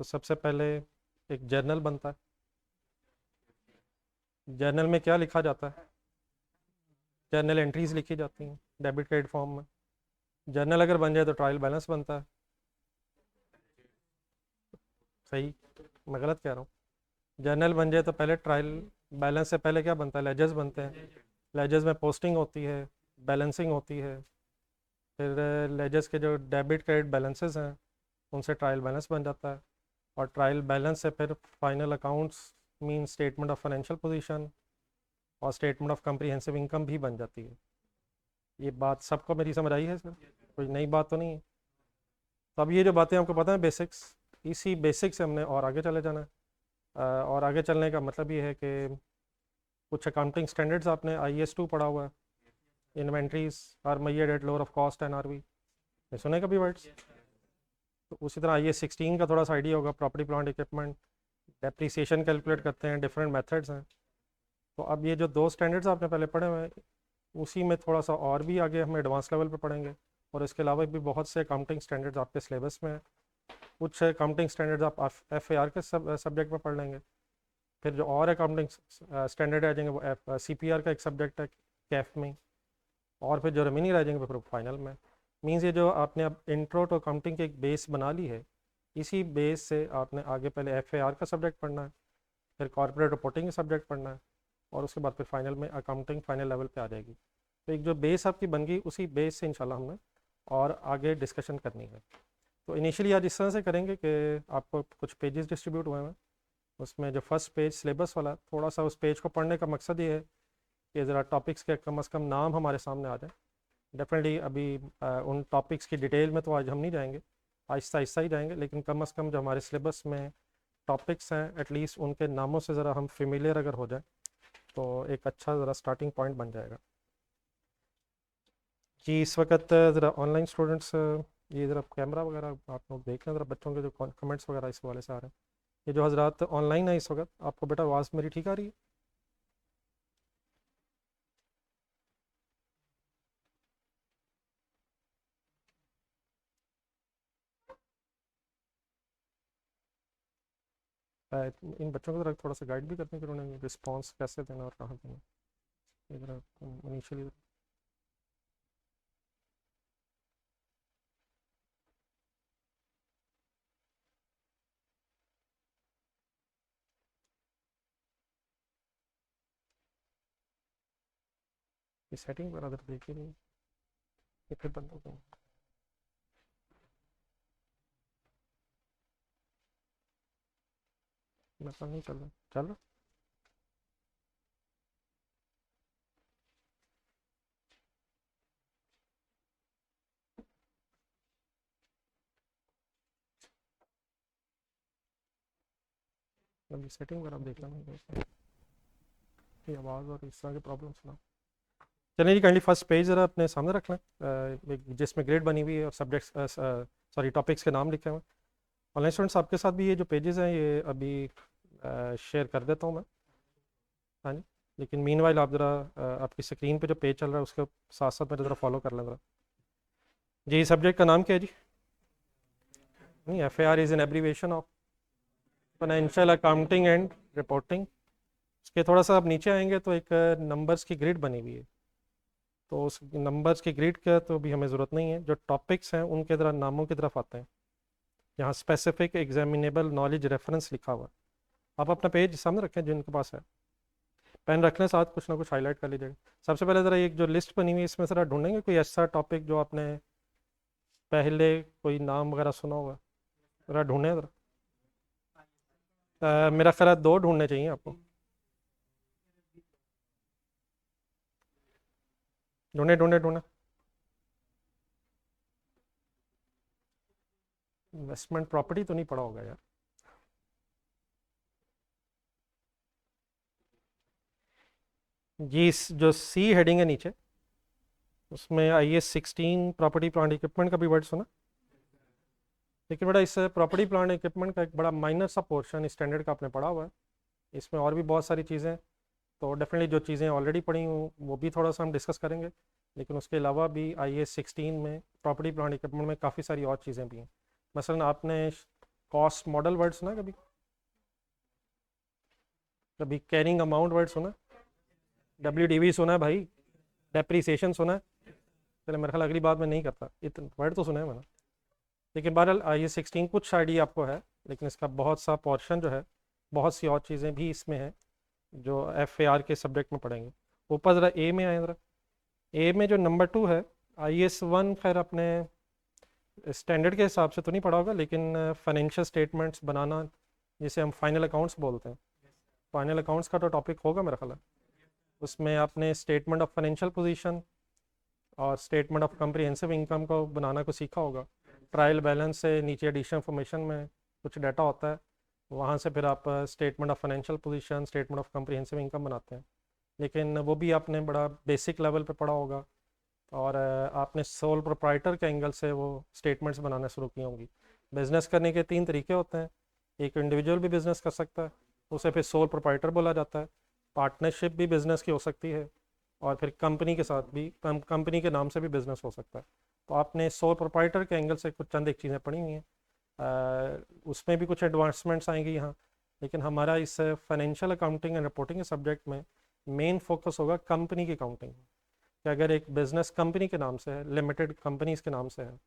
तो सबसे पहले एक जर्नल बनता है। जर्नल में क्या लिखा जाता है? जर्नल एंट्रीज लिखी जाती हैं डेबिट क्रेडिट फॉर्म में। जर्नल अगर बन जाए तो ट्रायल बैलेंस बनता है। सही? मैं गलत कह रहा हूँ? जर्नल बन जाए तो पहले ट्रायल बैलेंस से पहले क्या बनता है? लेजर्स बनते हैं। लेजर्स में पोस्टिंग होती है, बैलेंसिंग होती है। फिर लेजर्स के जो डेबिट क्रेडिट बैलेंसेस हैं उनसे ट्रायल बैलेंस बन जाता है। और ट्रायल बैलेंस से फिर final accounts mean statement of financial position और स्टेटमेंट ऑफ कम्प्रीहेंसिव इनकम भी बन जाती है। ये बात सबको मेरी समझ आई है सर? कोई नई बात तो नहीं है? तो अब ये जो बातें आपको पता है बेसिक्स, इसी बेसिक से हमने और आगे चले जाना है। और आगे चलने का मतलब ये है कि कुछ अकाउंटिंग स्टैंडर्ड्स आपने IAS 2 पढ़ा हुआ है। Inventories are measured at lower of cost and RV, ये सुने कभी वर्ड्स? तो उसी तरह IAS 16 का थोड़ा सा आइडिया होगा। Property plant equipment depreciation calculate करते हैं, डिफरेंट मेथड्स हैं। तो अब ये जो दो स्टैंडर्ड्स आपने पहले पढ़े हुए हैं, उसी में थोड़ा सा और भी आगे हम एडवांस लेवल पे पढ़ेंगे। और इसके अलावा भी बहुत से अकाउंटिंग स्टैंडर्ड्स आपके सिलेबस में हैं। कुछ अकाउंटिंग स्टैंडर्ड्स आप FAR के सब्जेक्ट में पढ़ लेंगे। फिर जो और अकाउंटिंग स्टैंडर्ड आ जाएंगे वो CPR का एक सब्जेक्ट है कैफ में। और फिर जो रिमेनिंग रह जाएंगे फिर फाइनल में। मीन्स ये जो आपने अब इंट्रो टू अकाउंटिंग की एक बेस बना ली है, इसी बेस से आपने आगे पहले FAR का सब्जेक्ट पढ़ना है, फिर कॉर्पोरेट रिपोर्टिंग का सब्जेक्ट पढ़ना है, और उसके बाद फिर फाइनल में अकाउंटिंग फाइनल लेवल पे आ जाएगी। तो एक जो बेस आपकी बन गई, उसी बेस से इंशाल्लाह हमने और आगे डिस्कशन करनी है। तो इनिशियली आज इस तरह से करेंगे कि आपको कुछ पेजेस डिस्ट्रीब्यूट हुए हैं। उसमें जो फर्स्ट पेज सिलेबस वाला, थोड़ा सा उस पेज को पढ़ने का मकसद ये है कि ज़रा टॉपिक्स के कम अज़ कम नाम हमारे सामने आ जाए। डेफिनेटली अभी उन टॉपिक्स की डिटेल में तो आज हम नहीं जाएंगे, आहिस्ता आहिस्ता ही जाएंगे, लेकिन कम अज़ कम जो हमारे सिलेबस में टॉपिक्स हैं एटलीस्ट उनके नामों से ज़रा हम फेमिलियर अगर हो जाए तो एक अच्छा ज़रा स्टार्टिंग पॉइंट बन जाएगा। जी इस वक्त ज़रा ऑनलाइन स्टूडेंट्स, ये ज़रा कैमरा वगैरह आप लोग देख लें ज़रा, बच्चों के जो कमेंट्स वगैरह इस वाले से आ रहे हैं। ये जो हजरात ऑनलाइन है इस वक्त, आपको बेटा आवाज़ मेरी ठीक आ रही है? इन बच्चों को ज़रा थोड़ा सा गाइड भी करते हैं कि उन्हें रिस्पॉन्स कैसे देना और कहाँ देना। ये ज़रा इनिशियली ये सेटिंग वगैरह अगर देखी नहीं, ये फिर बंद हो गई। मतलब नहीं चल रहा, चल रहा? मतलब ये सेटिंग वगैरह आप देख लेना, ये आवाज़ और इस तरह की प्रॉब्लम सुना। चलिए जी, काइंडली फर्स्ट पेज ज़रा अपने सामने रख लें, जिसमें ग्रेड बनी हुई है और सब्जेक्ट्स सॉरी टॉपिक्स के नाम लिखे हुए हैं। ऑनलाइन स्टूडेंट्स आपके साथ भी ये जो पेजेस हैं ये अभी शेयर कर देता हूँ मैं। हाँ जी, लेकिन मीनवाइल आप ज़रा आपकी स्क्रीन पे जो पेज चल रहा है उसके साथ साथ मेरे ज़रा फॉलो कर लें ज़रा। जी सब्जेक्ट का नाम क्या है जी? नहीं, FAR is an abbreviation of financial accounting and reporting. उसके थोड़ा सा आप नीचे आएंगे तो एक नंबर्स की ग्रिड बनी हुई है। तो उस नंबर्स की ग्रिड का तो भी हमें ज़रूरत नहीं है, जो टॉपिक्स हैं उनके तरह नामों की तरफ आते हैं। यहाँ स्पेसिफिक एग्जामिनेबल नॉलेज रेफरेंस लिखा हुआ है। आप अपना पेज सामने रखें जिनके पास है, पेन रख लें साथ, कुछ ना कुछ हाईलाइट कर लीजिएगा। सबसे पहले ज़रा एक जो लिस्ट बनी हुई है इसमें ज़रा ढूंढेंगे कोई ऐसा टॉपिक जो आपने पहले कोई नाम वगैरह सुना होगा, ज़रा ढूंढें ज़रा। मेरा ख्याल है 2 ढूंढने चाहिए आपको। ढूंढे ढूंढे ढूंढे। इन्वेस्टमेंट प्रॉपर्टी तो नहीं पड़ा होगा यार? जी जो C हेडिंग है नीचे, उसमें IAS 16 प्रॉपर्टी प्लांट इक्विपमेंट का भी वर्ड सुना। लेकिन बड़ा इस प्रॉपर्टी प्लांट इक्विपमेंट का एक बड़ा माइनर सा पोर्शन स्टैंडर्ड का आपने पढ़ा हुआ है। इसमें और भी बहुत सारी चीज़ें, तो डेफिनेटली जो चीज़ें ऑलरेडी पढ़ी हूँ वो भी थोड़ा सा हम डिस्कस करेंगे। लेकिन उसके अलावा भी IAS 16 में प्रॉपर्टी प्लांट इक्विपमेंट में काफ़ी सारी और चीज़ें भी हैं। मसलन आपने कॉस्ट मॉडल वर्ड सुना कभी? कभी कैरिंग अमाउंट वर्ड सुना? WDV सुना है भाई? डेप्रीसिएशन सुना है? चलो मेरे ख्याल अगली बात मैं नहीं करता, इतने वर्ड तो सुना है मैंने। लेकिन बहरहाल IAS 16 कुछ आइडिया आपको है, लेकिन इसका बहुत सा पोर्शन जो है, बहुत सी और चीज़ें भी इसमें हैं जो FAR के सब्जेक्ट में पढ़ेंगे। ऊपर ज़रा ए में आए, ज़रा ए में जो नंबर 2 है, IAS 1 खैर अपने स्टैंडर्ड के हिसाब से तो नहीं पढ़ा होगा, लेकिन फाइनेंशियल स्टेटमेंट्स बनाना, जिसे हम फाइनल अकाउंट्स बोलते हैं, फाइनल अकाउंट्स का तो टॉपिक होगा मेरा ख्याल है। उसमें आपने स्टेटमेंट ऑफ फाइनेंशियल पोजीशन और स्टेटमेंट ऑफ कम्प्रिहेंसिव इनकम को बनाना को सीखा होगा। ट्रायल बैलेंस से नीचे एडिशन इंफॉर्मेशन में कुछ डाटा होता है, वहाँ से फिर आप statement of financial position, statement of comprehensive income बनाते हैं। लेकिन वो भी आपने बड़ा बेसिक लेवल पे पढ़ा होगा, और आपने सोल प्रोप्राइटर के एंगल से वो स्टेटमेंट्स बनाना शुरू की होंगी। बिज़नेस करने के 3 तरीके होते हैं। एक इंडिविजुअल भी बिज़नेस कर सकता है, उसे फिर सोल प्रोप्राइटर बोला जाता है। पार्टनरशिप भी बिज़नेस की हो सकती है, और फिर कंपनी के साथ भी, कंपनी के नाम से भी बिज़नेस हो सकता है। तो आपने सोल प्रोप्राइटर के एंगल से कुछ चंद एक चीज़ें पढ़ी हुई हैं, उसमें भी कुछ एडवांसमेंट्स आएंगी यहाँ। लेकिन हमारा इस फाइनेंशियल अकाउंटिंग एंड रिपोर्टिंग के सब्जेक्ट में मेन फोकस होगा कंपनी की अकाउंटिंग, कि अगर एक बिज़नेस कंपनी के नाम से है, लिमिटेड कंपनीज के नाम से है,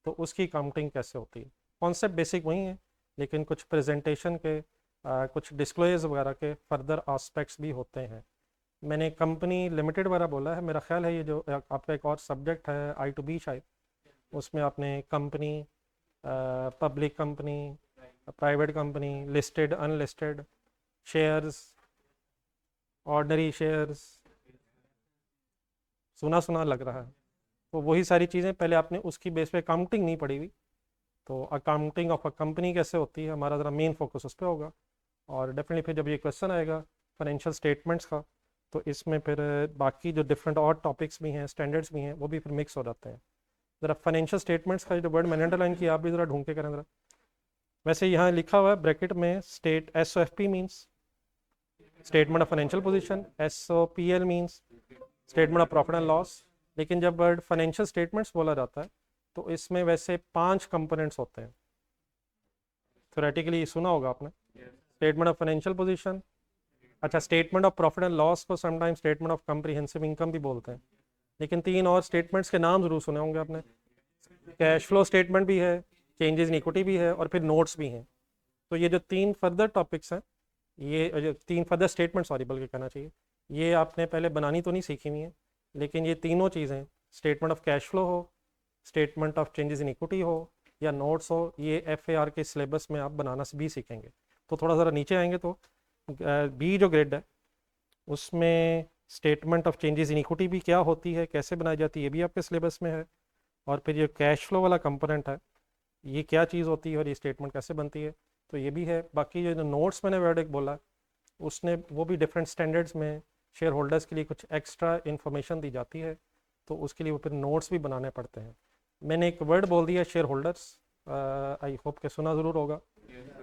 तो उसकी अकाउंटिंग कैसे होती है। कॉन्सेप्ट बेसिक वही है, लेकिन कुछ प्रेजेंटेशन के कुछ डिस्क्लोजर्स वगैरह के फर्दर आस्पेक्ट्स भी होते हैं। मैंने कंपनी लिमिटेड वगैरह बोला है, मेरा ख्याल है ये जो आपका एक और सब्जेक्ट है I2B शायद, उसमें आपने company, public company, private company, listed, unlisted, shares, ordinary shares, सुना सुना लग रहा है। तो वही सारी चीज़ें पहले आपने उसकी बेस पे अकाउंटिंग नहीं पढ़ी हुई, तो अकाउंटिंग ऑफ अ कंपनी कैसे होती है, हमारा ज़रा मेन फोकस उस पर होगा। और डेफिनेटली फिर जब ये क्वेश्चन आएगा फाइनेंशियल स्टेटमेंट्स का, तो इसमें फिर बाकी जो डिफरेंट और टॉपिक्स भी हैं, स्टैंडर्ड्स भी हैं, वो भी फिर मिक्स हो जाते हैं। ज़रा फाइनेंशियल स्टेटमेंट्स का जो वर्ड मैंने अंडरलाइन किया, आप भी ज़रा ढूंढ के करें ज़रा। वैसे यहाँ लिखा हुआ है ब्रैकेट में, state SOFP means statement of financial position, SOPL means statement of profit and loss. लेकिन जब वर्ड फाइनेंशियल स्टेटमेंट्स बोला जाता है, तो इसमें वैसे 5 कंपोनेंट्स होते हैं। थ्योरेटिकली सुना होगा आपने, स्टेटमेंट ऑफ फाइनेंशियल पोजीशन, अच्छा statement of profit and loss को sometime statement of comprehensive income भी बोलते हैं। लेकिन 3 और स्टेटमेंट्स के नाम जरूर सुने होंगे आपने, कैश फ्लो स्टेटमेंट भी है, चेंजेस इन इक्विटी भी है, और फिर नोट्स भी हैं। तो ये जो 3 फर्दर टॉपिक्स हैं, ये जो 3 फर्दर स्टेटमेंट, सॉरी बल्कि कहना चाहिए, ये आपने पहले बनानी तो नहीं सीखी हुई है, लेकिन ये तीनों चीज़ें, स्टेटमेंट ऑफ कैश फ्लो हो, statement of changes in equity हो, या नोट्स हो, ये FAR के सिलेबस में आप बनाना भी सीखेंगे। तो थोड़ा ज़रा नीचे आएंगे तो B जो ग्रेड है, उसमें statement of changes in equity भी क्या होती है, कैसे बनाई जाती है, ये भी आपके सिलेबस में है। और फिर ये कैश फ्लो वाला कंपोनेंट है, ये क्या चीज़ होती है और ये स्टेटमेंट कैसे बनती है, तो ये भी है। बाकी जो नोट्स मैंने वर्ड एक बोला, उसने वो भी डिफरेंट स्टैंडर्ड्स में शेयर होल्डर्स के लिए कुछ एक्स्ट्रा इन्फॉर्मेशन दी जाती है, तो उसके लिए वो फिर नोट्स भी बनाने पड़ते हैं। मैंने एक वर्ड बोल दिया शेयर होल्डर्स, आई होप के सुना ज़रूर होगा।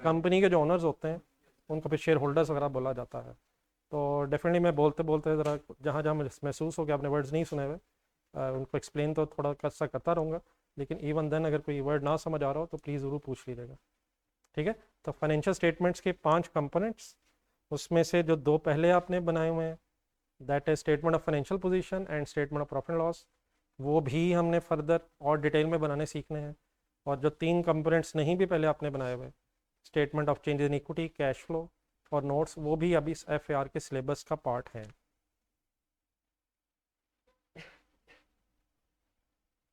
कंपनी के जो ओनर्स होते हैं उनको फिर शेयर होल्डर्स वगैरह बोला जाता है। तो डेफिनेटली मैं बोलते बोलते ज़रा जहाँ जहाँ मुझे महसूस हो कि आपने वर्ड्स नहीं सुने हुए, उनको एक्सप्लेन तो थोड़ा सा करता रहूँगा, लेकिन इवन देन अगर कोई वर्ड ना समझ आ रहा हो तो प्लीज़ ज़रूर पूछ लीजिएगा, ठीक है। तो फाइनेंशियल स्टेटमेंट्स के 5 कंपोनेंट्स, उसमें से जो 2 पहले आपने बनाए हुए हैं, that is statement of financial position and statement of profit and loss, वो भी हमने फर्दर और डिटेल में बनाने सीखने हैं। और जो 3 कंपोनेंट्स नहीं भी पहले आपने बनाए हुए, statement of changes in equity, cash flow और नोट्स, वो भी अभी इस FAR के सिलेबस का पार्ट है।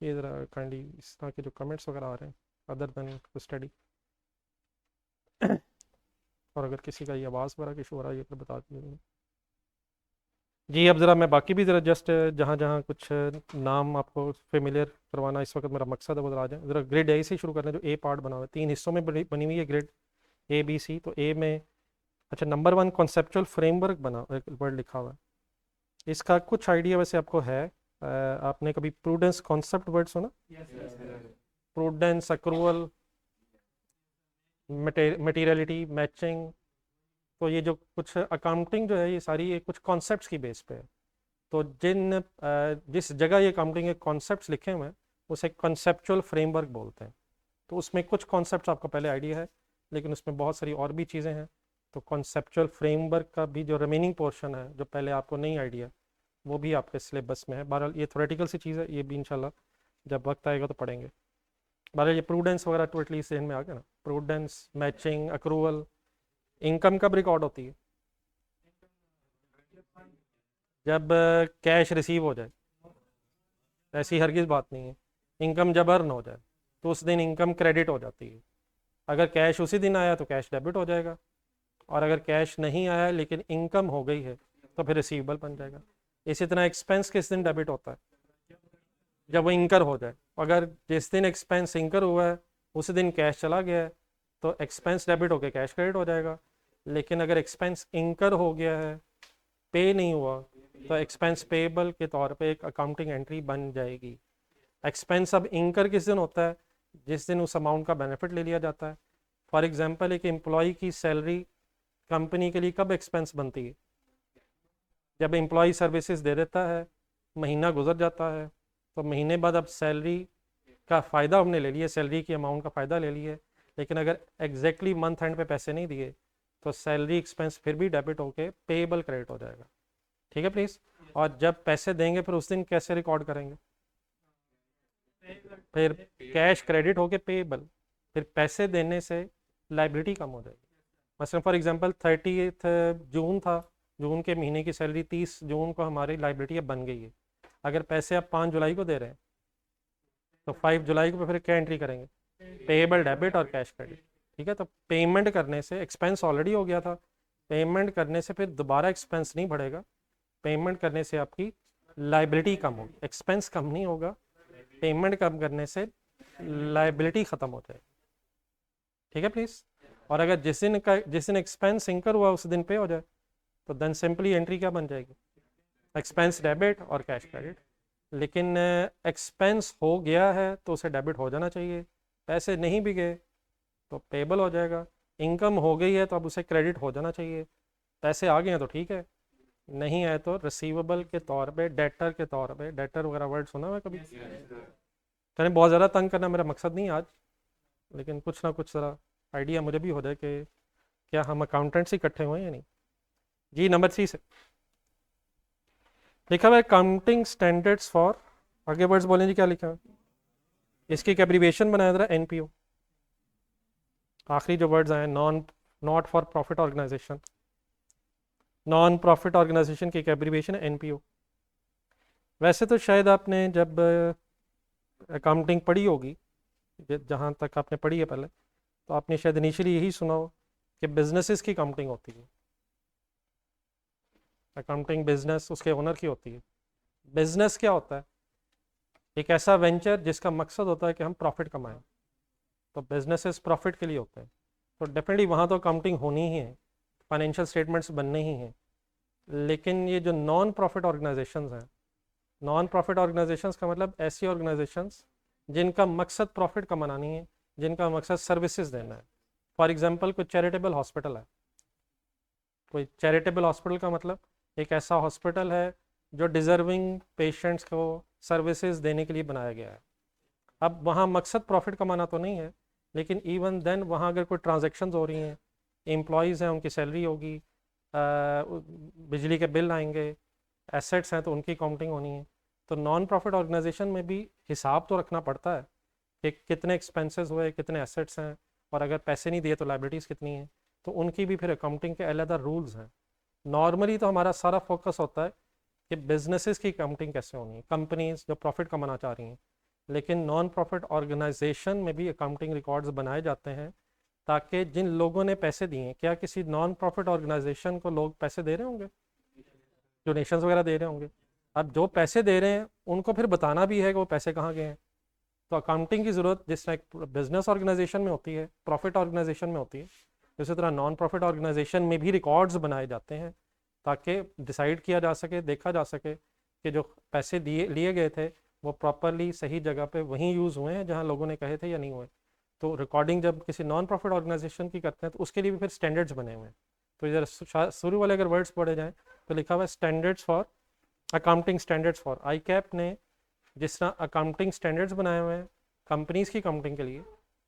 ये ज़रा काइंडली इस तरह के जो कमेंट्स वगैरह आ रहे हैं अदर देन स्टडी, और अगर किसी का ये आवाज़ वगैरह की इशू हो रहा है ये फिर बता दीजिए जी। अब ज़रा मैं बाकी भी ज़रा जस्ट जहाँ जहाँ कुछ नाम आपको फेमिलियर करवाना इस वक्त मेरा मकसद है, वो ज़रा आ जाए। ज़रा ग्रेड A से शुरू करना, जो A पार्ट बना हुआ है, 3 हिस्सों में बनी हुई है ग्रेड ABC। तो A में अच्छा नंबर 1 कॉन्सेप्चुअल फ्रेमवर्क बना, एक वर्ड लिखा हुआ है, इसका कुछ आइडिया वैसे आपको है? आपने कभी प्रूडेंस कॉन्सेप्ट वर्ड सुना? Prudence, accrual, materiality, matching. तो ये जो कुछ अकाउंटिंग जो है, ये सारी ये कुछ कॉन्सेप्ट्स की बेस पे है। तो जिस जगह ये अकाउंटिंग के कॉन्सेप्ट्स लिखे हुए हैं, उसे कॉन्सेप्चुअल फ्रेमवर्क बोलते हैं। तो उसमें कुछ कॉन्सेप्ट्स आपको पहले आइडिया है, लेकिन उसमें बहुत सारी और भी चीज़ें हैं। तो कॉन्सेप्चुअल फ्रेमवर्क का भी जो रिमेनिंग पोर्शन है, जो पहले आपको नहीं आइडिया, वो भी आपके सिलेबस में है। बहरहाल ये थोरेटिकल सी चीज़ है, ये भी इंशाल्लाह जब वक्त आएगा तो पढ़ेंगे। बहरहाल ये प्रूडेंस वगैरह तो एटलीस्ट ध्यान में आ गया ना, प्रूडेंस, मैचिंग, अक्रूवल। इनकम कब रिकॉर्ड होती है? जब कैश रिसीव हो जाए, ऐसी हरगिज़ बात नहीं है। इनकम जब अर्न हो जाए तो उस दिन इनकम क्रेडिट हो जाती है। अगर कैश उसी दिन आया तो कैश डेबिट हो जाएगा, और अगर कैश नहीं आया लेकिन इनकम हो गई है तो फिर रिसीवेबल बन जाएगा। इसी तरह एक्सपेंस किस दिन डेबिट होता है? जब वो इंकर हो जाए। अगर जिस दिन एक्सपेंस इंकर हुआ है उस दिन कैश चला गया है तो एक्सपेंस डेबिट होकर कैश क्रेडिट हो जाएगा। लेकिन अगर एक्सपेंस इंकर हो गया है, पे नहीं हुआ, तो एक्सपेंस पेएबल के तौर पे एक अकाउंटिंग एंट्री बन जाएगी। एक्सपेंस अब इंकर किस दिन होता है? जिस दिन उस अमाउंट का बेनिफिट ले लिया जाता है। फॉर एग्जांपल, एक एम्प्लॉय की सैलरी कंपनी के लिए कब एक्सपेंस बनती है? जब एम्प्लॉय सर्विसेज दे देता है, महीना गुजर जाता है, तो महीने बाद अब सैलरी का फ़ायदा हमने ले लिया, सैलरी की अमाउंट का फ़ायदा ले लिया। लेकिन अगर एग्जैक्टली मंथ एंड पे पैसे नहीं दिए तो सैलरी एक्सपेंस फिर भी डेबिट होके पेएबल क्रेडिट हो जाएगा। ठीक है प्लीज़। और जब पैसे देंगे फिर उस दिन कैसे रिकॉर्ड करेंगे? फिर कैश क्रेडिट होके पेएबल, फिर पैसे देने से लाइबिलिटी कम हो जाएगी। मसलन फॉर एग्जांपल 30 जून था, जून के महीने की सैलरी 30 जून को हमारी लाइबिलिटी अब बन गई है। अगर पैसे आप 5 जुलाई को दे रहे हैं तो 5 जुलाई को फिर क्या एंट्री करेंगे? पेएबल डेबिट और कैश क्रेडिट। ठीक है, तो पेमेंट करने से एक्सपेंस ऑलरेडी हो गया था, पेमेंट करने से फिर दोबारा एक्सपेंस नहीं बढ़ेगा। पेमेंट करने से आपकी लाइबिलिटी कम होगी, एक्सपेंस कम नहीं होगा। पेमेंट कम करने से लाइबिलिटी ख़त्म हो जाएगी। ठीक है प्लीज़। और अगर जिस दिन एक्सपेंस इंकर हुआ उस दिन पे हो जाए तो देन सिंपली एंट्री क्या बन जाएगी? एक्सपेंस डेबिट और कैश क्रेडिट। लेकिन एक्सपेंस हो गया है तो उसे डेबिट हो जाना चाहिए, पैसे नहीं भी गए तो पेबल हो जाएगा। इनकम हो गई है तो अब उसे क्रेडिट हो जाना चाहिए, पैसे आ गए हैं तो ठीक है, नहीं आए तो रिसीवेबल के तौर पे, डेटर के तौर पे। डेटर वगैरह वर्ड सुना हुआ कभी? मैंने बहुत ज़्यादा तंग करना मेरा मकसद नहीं आज, लेकिन कुछ ना कुछ ज़रा आइडिया मुझे भी हो जाए कि क्या हम अकाउंटेंट्स इकट्ठे हुए हैं या नहीं। जी नंबर 3 से लिखा हुआ है अकाउंटिंग स्टैंडर्ड्स फॉर, आगे वर्ड्स बोलें जी क्या लिखा है? इसकी एक एब्रीविएशन बनाया जरा, एनपीओ। आखिरी जो वर्ड्स आए, not for profit organisation, non profit organisation की एक एब्रीविएशन है एनपीओ। वैसे तो शायद आपने जब अकाउंटिंग पढ़ी होगी, जहाँ तक आपने पढ़ी है पहले, तो आपने शायद इनिशियली यही सुना हो कि बिजनेसेस की काउंटिंग होती है। अकाउंटिंग बिजनेस उसके ओनर की होती है। बिजनेस क्या होता है? एक ऐसा वेंचर जिसका मकसद होता है कि हम प्रॉफिट कमाएं। तो बिजनेसेस प्रॉफिट के लिए होते हैं, तो डेफिनेटली वहाँ तो अकाउंटिंग होनी ही है, फाइनेंशियल स्टेटमेंट्स बनने ही हैं। लेकिन ये जो नॉन प्रॉफिट ऑर्गेनाइजेशंस हैं, नॉन प्रॉफिट ऑर्गेनाइजेशंस का मतलब ऐसी ऑर्गेनाइजेशंस जिनका मकसद प्रॉफिट कमाना नहीं है, जिनका मकसद सर्विसेज देना है। फॉर एग्जांपल कोई चैरिटेबल हॉस्पिटल है, कोई चैरिटेबल हॉस्पिटल का मतलब एक ऐसा हॉस्पिटल है जो डिज़र्विंग पेशेंट्स को सर्विसेज देने के लिए बनाया गया है। अब वहाँ मकसद प्रॉफिट कमाना तो नहीं है, लेकिन इवन देन वहाँ अगर कोई ट्रांजेक्शन्स हो रही हैं, एम्प्लॉयज़ हैं, उनकी सैलरी होगी, बिजली के बिल आएंगे, एसेट्स हैं तो उनकी काउंटिंग होनी है। तो नॉन प्रॉफिट ऑर्गेनाइजेशन में भी हिसाब तो रखना पड़ता है कि कितने एक्सपेंसेस हुए, कितने एसेट्स हैं, और अगर पैसे नहीं दिए तो लाइबिलिटीज़ कितनी हैं। तो उनकी भी फिर अकाउंटिंग के अलग रूल्स हैं। नॉर्मली तो हमारा सारा फोकस होता है कि बिजनेसेस की काउंटिंग कैसे होनी है, कंपनीज जो प्रॉफिट कमाना चाह रही हैं। लेकिन नॉन प्रॉफिट ऑर्गेनाइजेशन में भी अकाउंटिंग रिकॉर्ड्स बनाए जाते हैं, ताकि जिन लोगों ने पैसे दिए, क्या किसी नॉन प्रॉफिट ऑर्गेनाइजेशन को लोग पैसे दे रहे होंगे, डोनेशंस वगैरह दे रहे होंगे? अब जो पैसे दे रहे हैं उनको फिर बताना भी है कि वो पैसे कहाँ गए हैं। तो अकाउंटिंग की ज़रूरत जिस तरह बिजनेस ऑर्गेनाइजेशन में होती है, प्रॉफिट ऑर्गेनाइजेशन में होती है, इसी तरह नॉन प्रॉफिट ऑर्गेनाइजेशन में भी रिकॉर्ड्स बनाए जाते हैं, ताकि डिसाइड किया जा सके, देखा जा सके कि जो पैसे दिए लिए गए थे वो प्रॉपरली सही जगह पे वहीं यूज़ हुए हैं जहाँ लोगों ने कहे थे या नहीं हुए। तो रिकॉर्डिंग जब किसी नॉन प्रॉफिट ऑर्गेनाइजेशन की करते हैं तो उसके लिए भी फिर स्टैंडर्ड्स बने हुए हैं। तो इधर शुरू वाले अगर वर्ड्स पढ़े जाएँ तो लिखा हुआ है standards for accounting, standards for I cap ने जिस तरह अकाउंटिंग स्टैंडर्ड्स बनाए हुए हैं कंपनीज़ की काउंटिंग के लिए,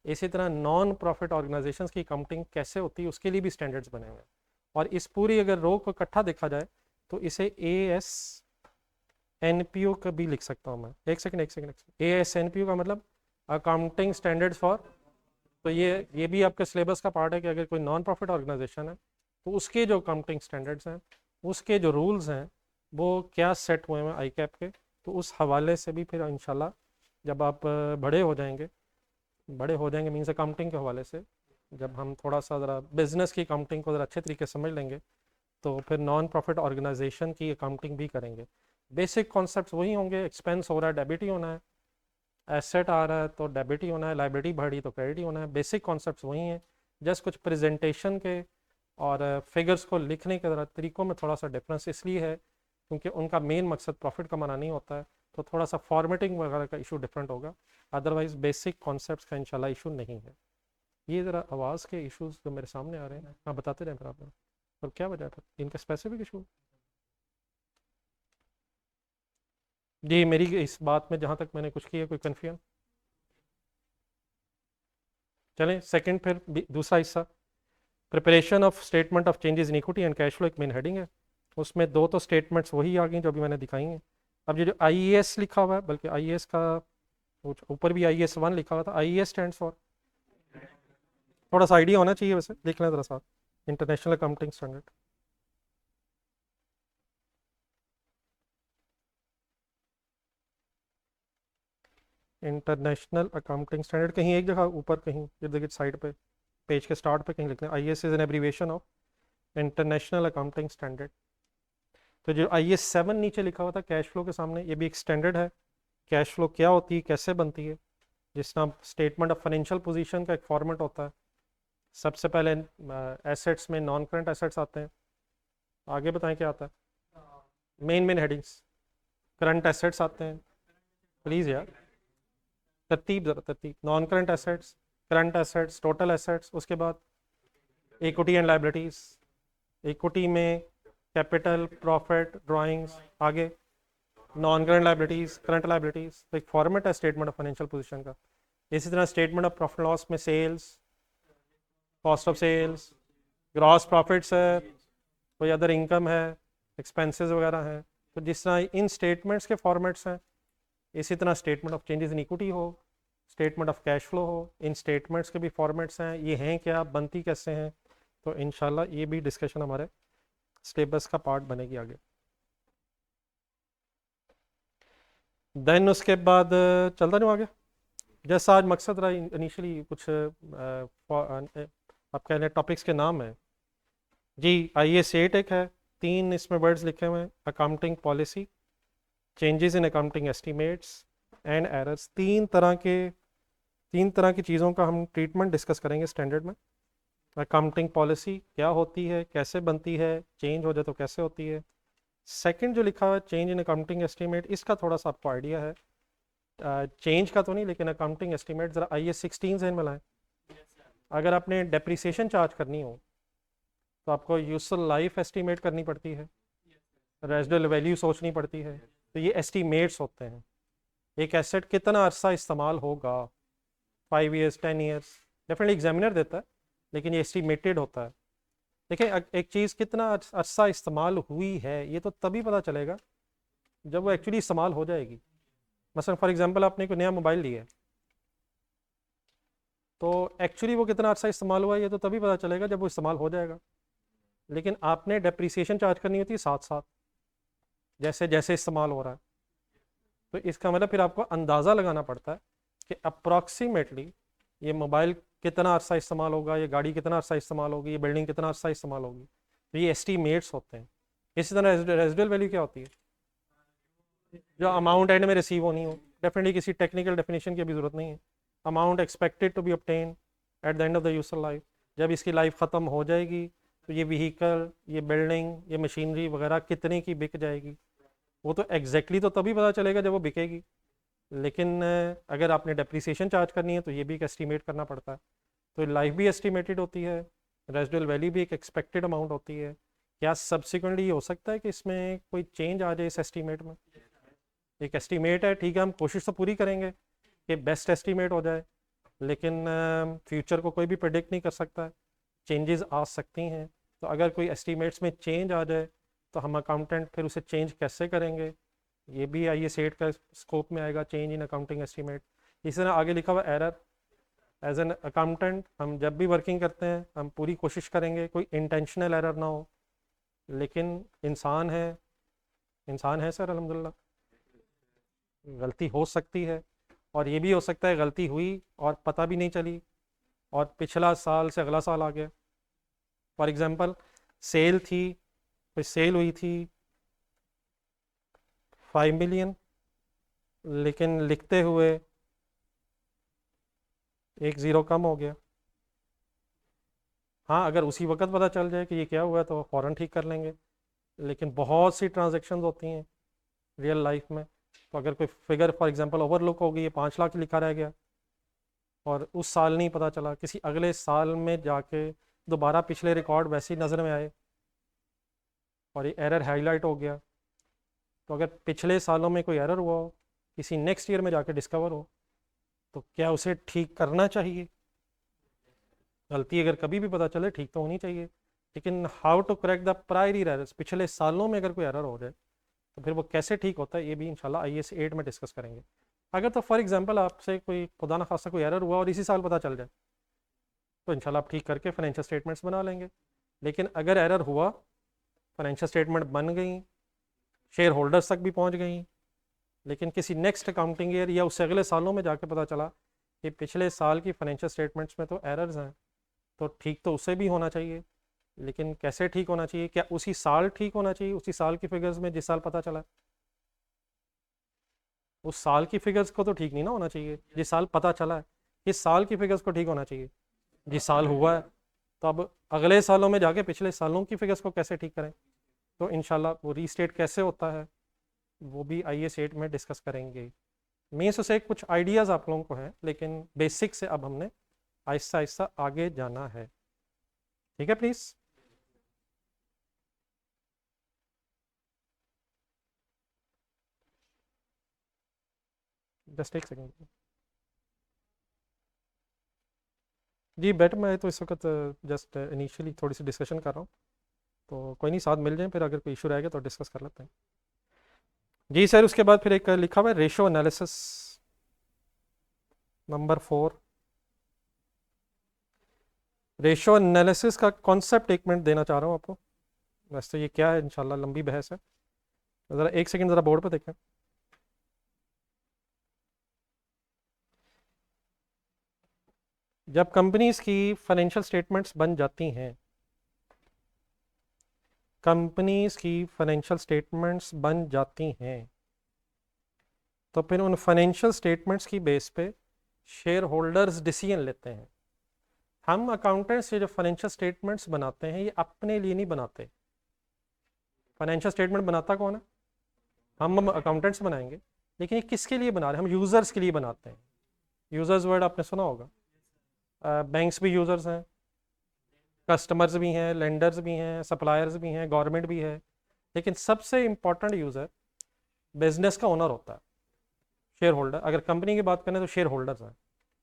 इसी तरह नॉन प्रॉफिट ऑर्गेनाइजेशंस की अकाउंटिंग कैसे होती है उसके लिए भी स्टैंडर्ड्स बने हुए हैं। और इस पूरी अगर रो को इकट्ठा देखा जाए तो इसे ASNPO का भी लिख सकता हूँ मैं। एक सेकंड ASNPO का मतलब अकाउंटिंग स्टैंडर्ड्स फॉर, तो ये भी आपके सिलेबस का पार्ट है कि अगर कोई नॉन प्रॉफिट ऑर्गेनाइजेशन है तो उसके जो अकाउंटिंग स्टैंडर्ड्स हैं, उसके जो रूल्स हैं, वो क्या सेट हुए हैं ICAP के। तो उस हवाले से भी फिर इंशाल्लाह जब आप बड़े हो जाएंगे मीन्स अकाउंटिंग के हवाले से, जब हम थोड़ा सा ज़रा बिजनेस की अकाउंटिंग को ज़रा अच्छे तरीके से समझ लेंगे तो फिर नॉन प्रॉफिट ऑर्गेनाइजेशन की अकाउंटिंग भी करेंगे। बेसिक कॉन्सेप्ट्स वही होंगे, एक्सपेंस हो रहा है डेबिट ही होना है, एसेट आ रहा है तो डेबिट ही होना है, लाइबिलिटी बढ़ी तो क्रेडिट ही होना है। बेसिक कॉन्सेप्ट्स वही हैं, जस्ट कुछ प्रेजेंटेशन के और फिगर्स को लिखने के तरीक़ों में थोड़ा सा डिफरेंस इसलिए है क्योंकि उनका मेन मकसद प्रॉफिट कमाना नहीं होता है, तो थोड़ा सा फॉर्मेटिंग वगैरह का इशू डिफरेंट होगा। अदरवाइज बेसिक कॉन्सेप्ट्स का इंशाल्लाह इशू नहीं है। ये ज़रा आवाज़ के इश्यूज जो मेरे सामने आ रहे हैं हाँ बताते रहें फिर आप। और क्या वजह था इनका स्पेसिफिक इशू? जी मेरी इस बात में जहाँ तक मैंने कुछ किया कोई कन्फ्यूजन? चलें सेकंड फिर दूसरा हिस्सा, preparation of statement of changes in equity and cash flow एक मेन हेडिंग है। उसमें दो तो स्टेटमेंट्स वही आ गई जो अभी मैंने दिखाई हैं। अब ये जो IAS लिखा हुआ है, बल्कि IAS का ऊपर भी IAS 1 लिखा हुआ था, IAS स्टैंड फॉर, थोड़ा सा आइडिया होना चाहिए वैसे, लिख लें ज़रा सा, international accounting standard. International accounting standard कहीं एक जगह ऊपर, कहीं इर्द गिर्द साइड पे पेज के स्टार्ट पे कहीं लिखना है IAS is an abbreviation of international accounting standard. तो जो IAS 7 नीचे लिखा हुआ था कैश फ्लो के सामने, ये भी एक स्टैंडर्ड है। कैश फ्लो क्या होती है, कैसे बनती है, जिस तरह स्टेटमेंट ऑफ फाइनेंशियल पोजीशन का एक फॉर्मेट होता है। सबसे पहले एसेट्स में नॉन करंट एसेट्स आते हैं, आगे बताएं क्या आता है, मेन हेडिंग्स, करंट एसेट्स आते हैं, प्लीज़ यार तरतीब ज़रा तरतीब, non current assets, current assets, total assets, उसके बाद इक्विटी एंड लाइबिलिटीज, इक्विटी में कैपिटल, प्रॉफिट, ड्राइंग्स, आगे non current liabilities, current liabilities. तो एक फॉर्मेट है स्टेटमेंट ऑफ फाइनेंशियल पोजीशन का। इसी तरह स्टेटमेंट ऑफ प्रॉफिट लॉस में sales, cost of sales, gross profits है, कोई अदर इनकम है, एक्सपेंसेस वगैरह हैं। तो जिस तरह इन स्टेटमेंट्स के फॉर्मेट्स हैं, इसी तरह statement of changes in equity हो, स्टेटमेंट ऑफ कैश फ्लो हो, इन स्टेटमेंट्स के भी फॉर्मेट्स हैं, ये हैं क्या, बनती कैसे हैं। तो इंशाल्लाह ये भी डिस्कशन हमारे सिलेबस का पार्ट बनेगी आगे। देन उसके बाद चलता जाऊँ आगे। जैसा आज मकसद रहा इनिशियली कुछ आप कह रहे टॉपिक्स के नाम है जी, IAS 8 एक है, 3 इसमें वर्ड्स लिखे हुए हैं, accounting policy, changes in accounting estimates and errors. तीन तरह की चीज़ों का हम ट्रीटमेंट डिस्कस करेंगे स्टैंडर्ड में। अकाउंटिंग पॉलिसी क्या होती है, कैसे बनती है, चेंज हो जाए तो कैसे होती है। सेकंड जो लिखा हुआ है चेंज इन अकाउंटिंग एस्टीमेट, इसका थोड़ा सा आपको आइडिया है, चेंज का तो नहीं, लेकिन अकाउंटिंग एस्टीमेट ज़रा IAS 16 से मिलाएं। अगर आपने डेप्रिसिएशन चार्ज करनी हो तो आपको यूजफुल लाइफ एस्टीमेट करनी पड़ती है, रेजिडुअल वैल्यू सोचनी पड़ती है। तो ये एस्टीमेट्स होते हैं, एक एसेट कितना अरसा इस्तेमाल होगा, 5 ईयर्स 10 ईयर्स, डेफिनेटली एग्जामिनर देता है, लेकिन ये एस्टीमेटेड होता है। देखिए एक चीज़ कितना अरसा इस्तेमाल हुई है ये तो तभी पता चलेगा जब वो एक्चुअली इस्तेमाल हो जाएगी। मसलन फॉर एग्जांपल आपने कोई नया मोबाइल लिया है, तो एक्चुअली वो कितना अरसा इस्तेमाल हुआ है ये तो तभी पता चलेगा जब वो इस्तेमाल हो जाएगा। लेकिन आपने डेप्रिसिएशन चार्ज करनी होती है साथ साथ, जैसे जैसे इस्तेमाल हो रहा है। तो इसका मतलब फिर आपको अंदाज़ा लगाना पड़ता है कि अप्रॉक्सीमेटली ये मोबाइल कितना अरसा इस्तेमाल होगा, ये गाड़ी कितना अरसा इस्तेमाल होगी, ये बिल्डिंग कितना अरसा इस्तेमाल होगी। तो ये एस्टीमेट्स होते हैं। इसी तरह रेजिडुअल वैल्यू क्या होती है, जो अमाउंट एंड में रिसीव होनी हो। डेफिनेटली किसी टेक्निकल डेफिनेशन की भी ज़रूरत नहीं है। Amount expected to be obtain at the end of the useful life, जब इसकी लाइफ ख़त्म हो जाएगी तो ये व्हीकल, ये बिल्डिंग, ये मशीनरी वगैरह कितने की बिक जाएगी। वो तो एग्जैक्टली तो तभी पता चलेगा जब वो बिकेगी, लेकिन अगर आपने डेप्रिसिएशन चार्ज करनी है तो ये भी एक एस्टीमेट करना पड़ता है। तो लाइफ भी एस्टीमेटेड होती है, रेजिडुअल वैल्यू भी एक एक्सपेक्टेड अमाउंट होती है। क्या सब्सिक्वेंटली ये हो सकता है कि इसमें कोई चेंज आ जाए इस एस्टीमेट में? एक एस्टीमेट है, ठीक है, हम कोशिश तो पूरी करेंगे कि बेस्ट एस्टीमेट हो जाए, लेकिन फ्यूचर को कोई भी प्रिडिक्ट नहीं कर सकता है, चेंजेस आ सकती हैं। तो अगर कोई एस्टीमेट्स में चेंज आ जाए तो हम अकाउंटेंट फिर उसे चेंज कैसे करेंगे, ये भी आइए सेट का स्कोप में आएगा, चेंज इन अकाउंटिंग एस्टीमेट। इसी तरह आगे लिखा हुआ एरर। एज एन अकाउंटेंट हम जब भी वर्किंग करते हैं हम पूरी कोशिश करेंगे कोई इंटेंशनल एरर ना हो, लेकिन इंसान है, इंसान है सर अल्हम्दुलिल्लाह, गलती हो सकती है। और ये भी हो सकता है गलती हुई और पता भी नहीं चली और पिछला साल से अगला साल आ गया। फॉर एग्जांपल सेल थी, कोई सेल हुई थी 5 मिलियन, लेकिन लिखते हुए एक ज़ीरो कम हो गया। हाँ, अगर उसी वक्त पता चल जाए कि ये क्या हुआ तो फ़ौरन ठीक कर लेंगे, लेकिन बहुत सी ट्रांजेक्शन्स होती हैं रियल लाइफ में। तो अगर कोई फिगर फॉर एग्जांपल ओवरलुक हो गई है, 5 लाख लिखा रह गया और उस साल नहीं पता चला, किसी अगले साल में जाके दोबारा पिछले रिकॉर्ड वैसे ही नज़र में आए और ये एरर हाईलाइट हो गया, तो अगर पिछले सालों में कोई एरर हुआ हो, किसी नेक्स्ट ईयर में जाके डिस्कवर हो, तो क्या उसे ठीक करना चाहिए? गलती अगर कभी भी पता चले ठीक तो होनी चाहिए, लेकिन how to correct the prior errors, पिछले सालों में अगर कोई एरर हो जाए तो फिर वो कैसे ठीक होता है, ये भी इंशाल्लाह IAS 8 में डिस्कस करेंगे। अगर तो फॉर एग्जांपल आपसे कोई खुदा ना खास्ता कोई एरर हुआ और इसी साल पता चल जाए तो इंशाल्लाह आप ठीक करके फाइनेंशियल स्टेटमेंट्स बना लेंगे। लेकिन अगर एरर हुआ, फाइनेंशियल स्टेटमेंट बन गई, शेयर होल्डर्स तक भी पहुंच गई, लेकिन किसी नेक्स्ट अकाउंटिंग ईयर या उससे अगले सालों में जाके पता चला कि पिछले साल की फाइनेंशियल स्टेटमेंट्स में तो एरर्स हैं, तो ठीक तो उसे भी होना चाहिए, लेकिन कैसे ठीक होना चाहिए? क्या उसी साल ठीक होना चाहिए, उसी साल की फिगर्स में जिस साल पता चला? उस साल की फिगर्स को तो ठीक नहीं ना होना चाहिए जिस साल पता चला है, इस साल की फिगर्स को ठीक होना चाहिए जिस साल हुआ है। तो अब अगले सालों में जाके पिछले सालों की फिगर्स को कैसे ठीक करें? तो इंशाल्लाह वो रीस्टेट कैसे होता है वो भी IAS 8 में डिस्कस करेंगे। मीन्स उसे कुछ आइडियाज़ आप लोगों को हैं, लेकिन बेसिक से अब हमने आहिस्ता आहिस्ता आगे जाना है। ठीक है प्लीज़। जस्ट एक सेकेंड जी। बेट मैं तो इस वक्त जस्ट इनिशियली थोड़ी सी डिस्कशन कर रहा हूँ, तो कोई नहीं, साथ मिल जाए, फिर अगर कोई इशू रहेगा तो डिस्कस कर लेते हैं। जी सर, उसके बाद फिर एक लिखा हुआ है ratio analysis number 4। Ratio analysis का कॉन्सेप्ट 1 मिनट देना चाह रहा हूँ आपको। वैसे ये क्या है, इंशाल्लाह लंबी बहस है, ज़रा एक सेकंड ज़रा बोर्ड पे देखें। जब कंपनीज की फाइनेंशियल स्टेटमेंट्स बन जाती हैं, कंपनीज की फाइनेंशियल स्टेटमेंट्स बन जाती हैं, तो फिर उन फाइनेंशियल स्टेटमेंट्स की बेस पे शेयर होल्डर्स डिसीजन लेते हैं। हम अकाउंटेंट्स ये जो फाइनेंशियल स्टेटमेंट्स बनाते हैं ये अपने लिए नहीं बनाते। फाइनेंशियल स्टेटमेंट बनाता कौन है? हम अकाउंटेंट्स बनाएंगे, लेकिन ये किसके लिए बना रहे हैं? हम यूज़र्स के लिए बनाते हैं। यूज़र्स वर्ड आपने सुना होगा। बैंक्स भी यूज़र्स हैं, कस्टमर्स भी हैं, लेंडर्स भी हैं, सप्लायर्स भी हैं, गवर्नमेंट भी है, लेकिन सबसे इंपॉर्टेंट यूज़र बिजनेस का ओनर होता है, शेयर होल्डर। अगर कंपनी की बात करें तो शेयर होल्डर्स हैं।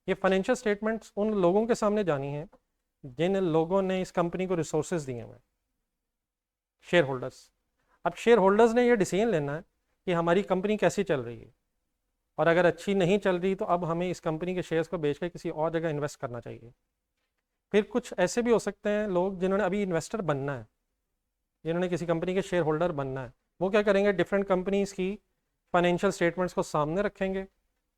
ये फाइनेंशियल स्टेटमेंट्स उन लोगों के सामने जानी है जिन लोगों ने इस कंपनी को रिसोर्सेज दिए हुए, शेयर होल्डर्स। अब शेयर होल्डर्स ने ये डिसीजन लेना है कि हमारी कंपनी कैसी चल रही है, और अगर अच्छी नहीं चल रही तो अब हमें इस कंपनी के शेयर्स को बेच कर किसी और जगह इन्वेस्ट करना चाहिए। फिर कुछ ऐसे भी हो सकते हैं लोग जिन्होंने अभी इन्वेस्टर बनना है, जिन्होंने किसी कंपनी के शेयर होल्डर बनना है, वो क्या करेंगे, डिफरेंट कंपनीज की फाइनेंशियल स्टेटमेंट्स को सामने रखेंगे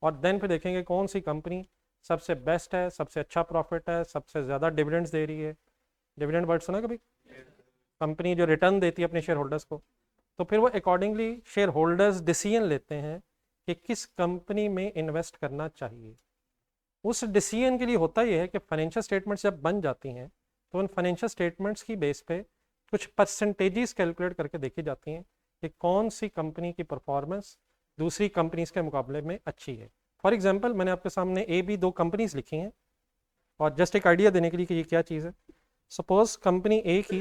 और देन फिर देखेंगे कौन सी कंपनी सबसे बेस्ट है, सबसे अच्छा प्रॉफिट है, सबसे ज़्यादा डिविडेंड्स दे रही है। डिविडेंड वर्ड सुना कभी? कंपनी जो रिटर्न देती है अपने शेयर होल्डर्स को। तो फिर वो अकॉर्डिंगली शेयर होल्डर्स डिसीजन लेते हैं कि किस कंपनी में इन्वेस्ट करना चाहिए। उस डिसीजन के लिए होता यह है कि फाइनेंशियल स्टेटमेंट्स जब बन जाती हैं तो उन फाइनेंशियल स्टेटमेंट्स की बेस पे कुछ परसेंटेजेस कैलकुलेट करके देखी जाती हैं कि कौन सी कंपनी की परफॉर्मेंस दूसरी कंपनीज के मुकाबले में अच्छी है। फॉर एग्जांपल मैंने आपके सामने A, B 2 कंपनीज लिखी हैं, और जस्ट एक आइडिया देने के लिए कि ये क्या चीज़ है। सपोज कंपनी A की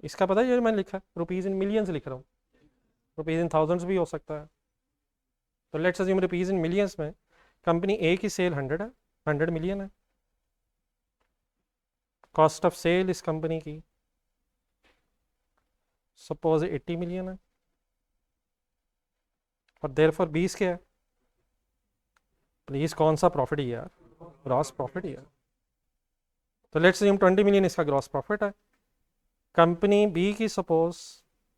इसका पता है, ये मैंने लिखा है रुपीज़ इन मिलियंस लिख रहा हूँ, रुपीज़ इन थाउजेंड्स भी हो सकता है। तो let's assume rupees in millions में कंपनी ए की सेल 100 है, 100 मिलियन है। कॉस्ट ऑफ सेल इस कंपनी की सपोज 80 मिलियन है, और देयरफॉर 20 क्या है? प्लीज़ कौन सा प्रॉफिट ही यार? ग्रॉस प्रॉफिट ही है। तो लेट्स अज्यूम 20 मिलियन इसका ग्रॉस प्रॉफिट है। कंपनी बी की सपोज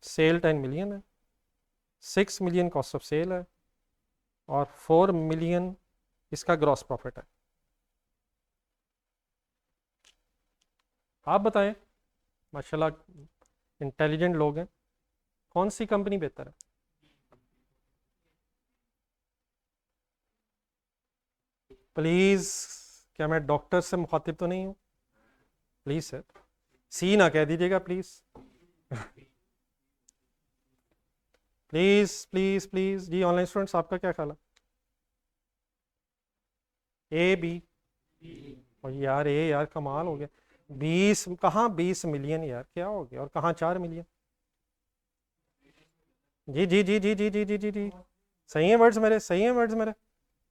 सेल 10 मिलियन है, 6 मिलियन कॉस्ट ऑफ सेल है, और 4 मिलियन इसका ग्रॉस प्रॉफिट है। आप बताएं, माशाल्लाह इंटेलिजेंट लोग हैं, कौन सी कंपनी बेहतर है? प्लीज़, क्या मैं डॉक्टर से मुखातिब तो नहीं हूँ? प्लीज़ सर, सी ना कह दीजिएगा प्लीज़। प्लीज़ प्लीज़ प्लीज़ जी, ऑनलाइन स्टूडेंट्स आपका क्या ख्याल है? A B? और यार ए यार कमाल हो गया, 20 कहाँ 20 मिलियन यार, क्या हो गया? और कहाँ 4 मिलियन? जी जी जी जी जी जी जी जी जी, सही है वर्ड्स मेरे, सही है वर्ड्स मेरे,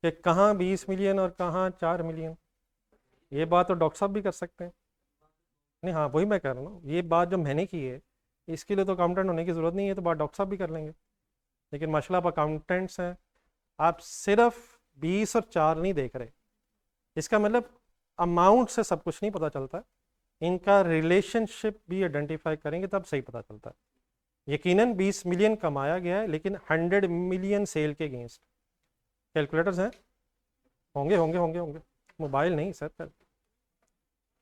कि कहाँ 20 मिलियन और कहाँ 4 मिलियन। ये बात तो डॉक्टर साहब भी कर सकते हैं। नहीं हाँ, वही मैं कह रहा हूँ, ये बात जो मैंने की है इसके लिए तो अकाउंटेंट होने की ज़रूरत नहीं है, तो बात डॉक्टर साहब भी कर लेंगे। लेकिन माशाल्लाह आप अकाउंटेंट्स हैं, आप सिर्फ 20 और 4 नहीं देख रहे। इसका मतलब अमाउंट से सब कुछ नहीं पता चलता, इनका रिलेशनशिप भी आइडेंटिफाई करेंगे तब सही पता चलता है। यकीनन 20 मिलियन कमाया गया है, लेकिन 100 मिलियन सेल के अगेंस्ट। कैलकुलेटर्स हैं? होंगे होंगे होंगे होंगे, मोबाइल नहीं सर।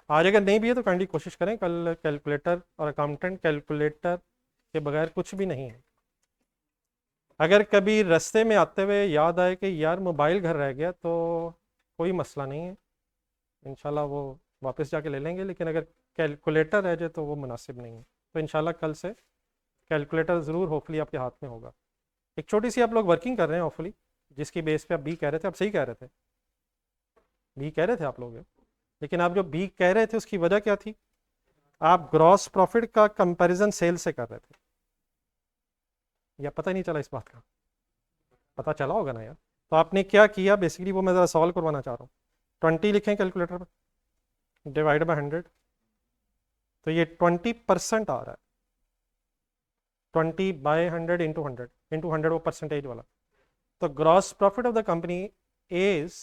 आज अगर नहीं भी है तो काइंडली कोशिश करें, कल कैलकुलेटर और अकाउंटेंट कैलकुलेटर के बगैर कुछ भी नहीं है। अगर कभी रास्ते में आते हुए याद आए कि यार मोबाइल घर रह गया, तो कोई मसला नहीं है, इंशाल्लाह वो वापस जाके ले लेंगे। लेकिन अगर कैलकुलेटर रह जाए तो वो मुनासिब नहीं है। तो इंशाल्लाह कल से कैलकुलेटर ज़रूर होपफुली आपके हाथ में होगा। एक छोटी सी आप लोग वर्किंग कर रहे हैं होपफुली, जिसकी बेस पे आप बी कह रहे थे, आप सही कह रहे थे, बी कह रहे थे आप लोग, लेकिन आप जो बी कह रहे थे उसकी वजह क्या थी? आप ग्रॉस प्रॉफिट का कंपैरिजन सेल से कर रहे थे, या पता ही नहीं चला इस बात का? पता चला होगा ना यार। तो आपने क्या किया बेसिकली, वो मैं ज़रा सॉल्व करवाना चाह रहा हूँ। 20 लिखें कैलकुलेटर पर, डिवाइड बाय 100, तो ये 20% आ रहा है। 20/100 इंटू 100 वो परसेंटेज वाला। तो gross profit of the company is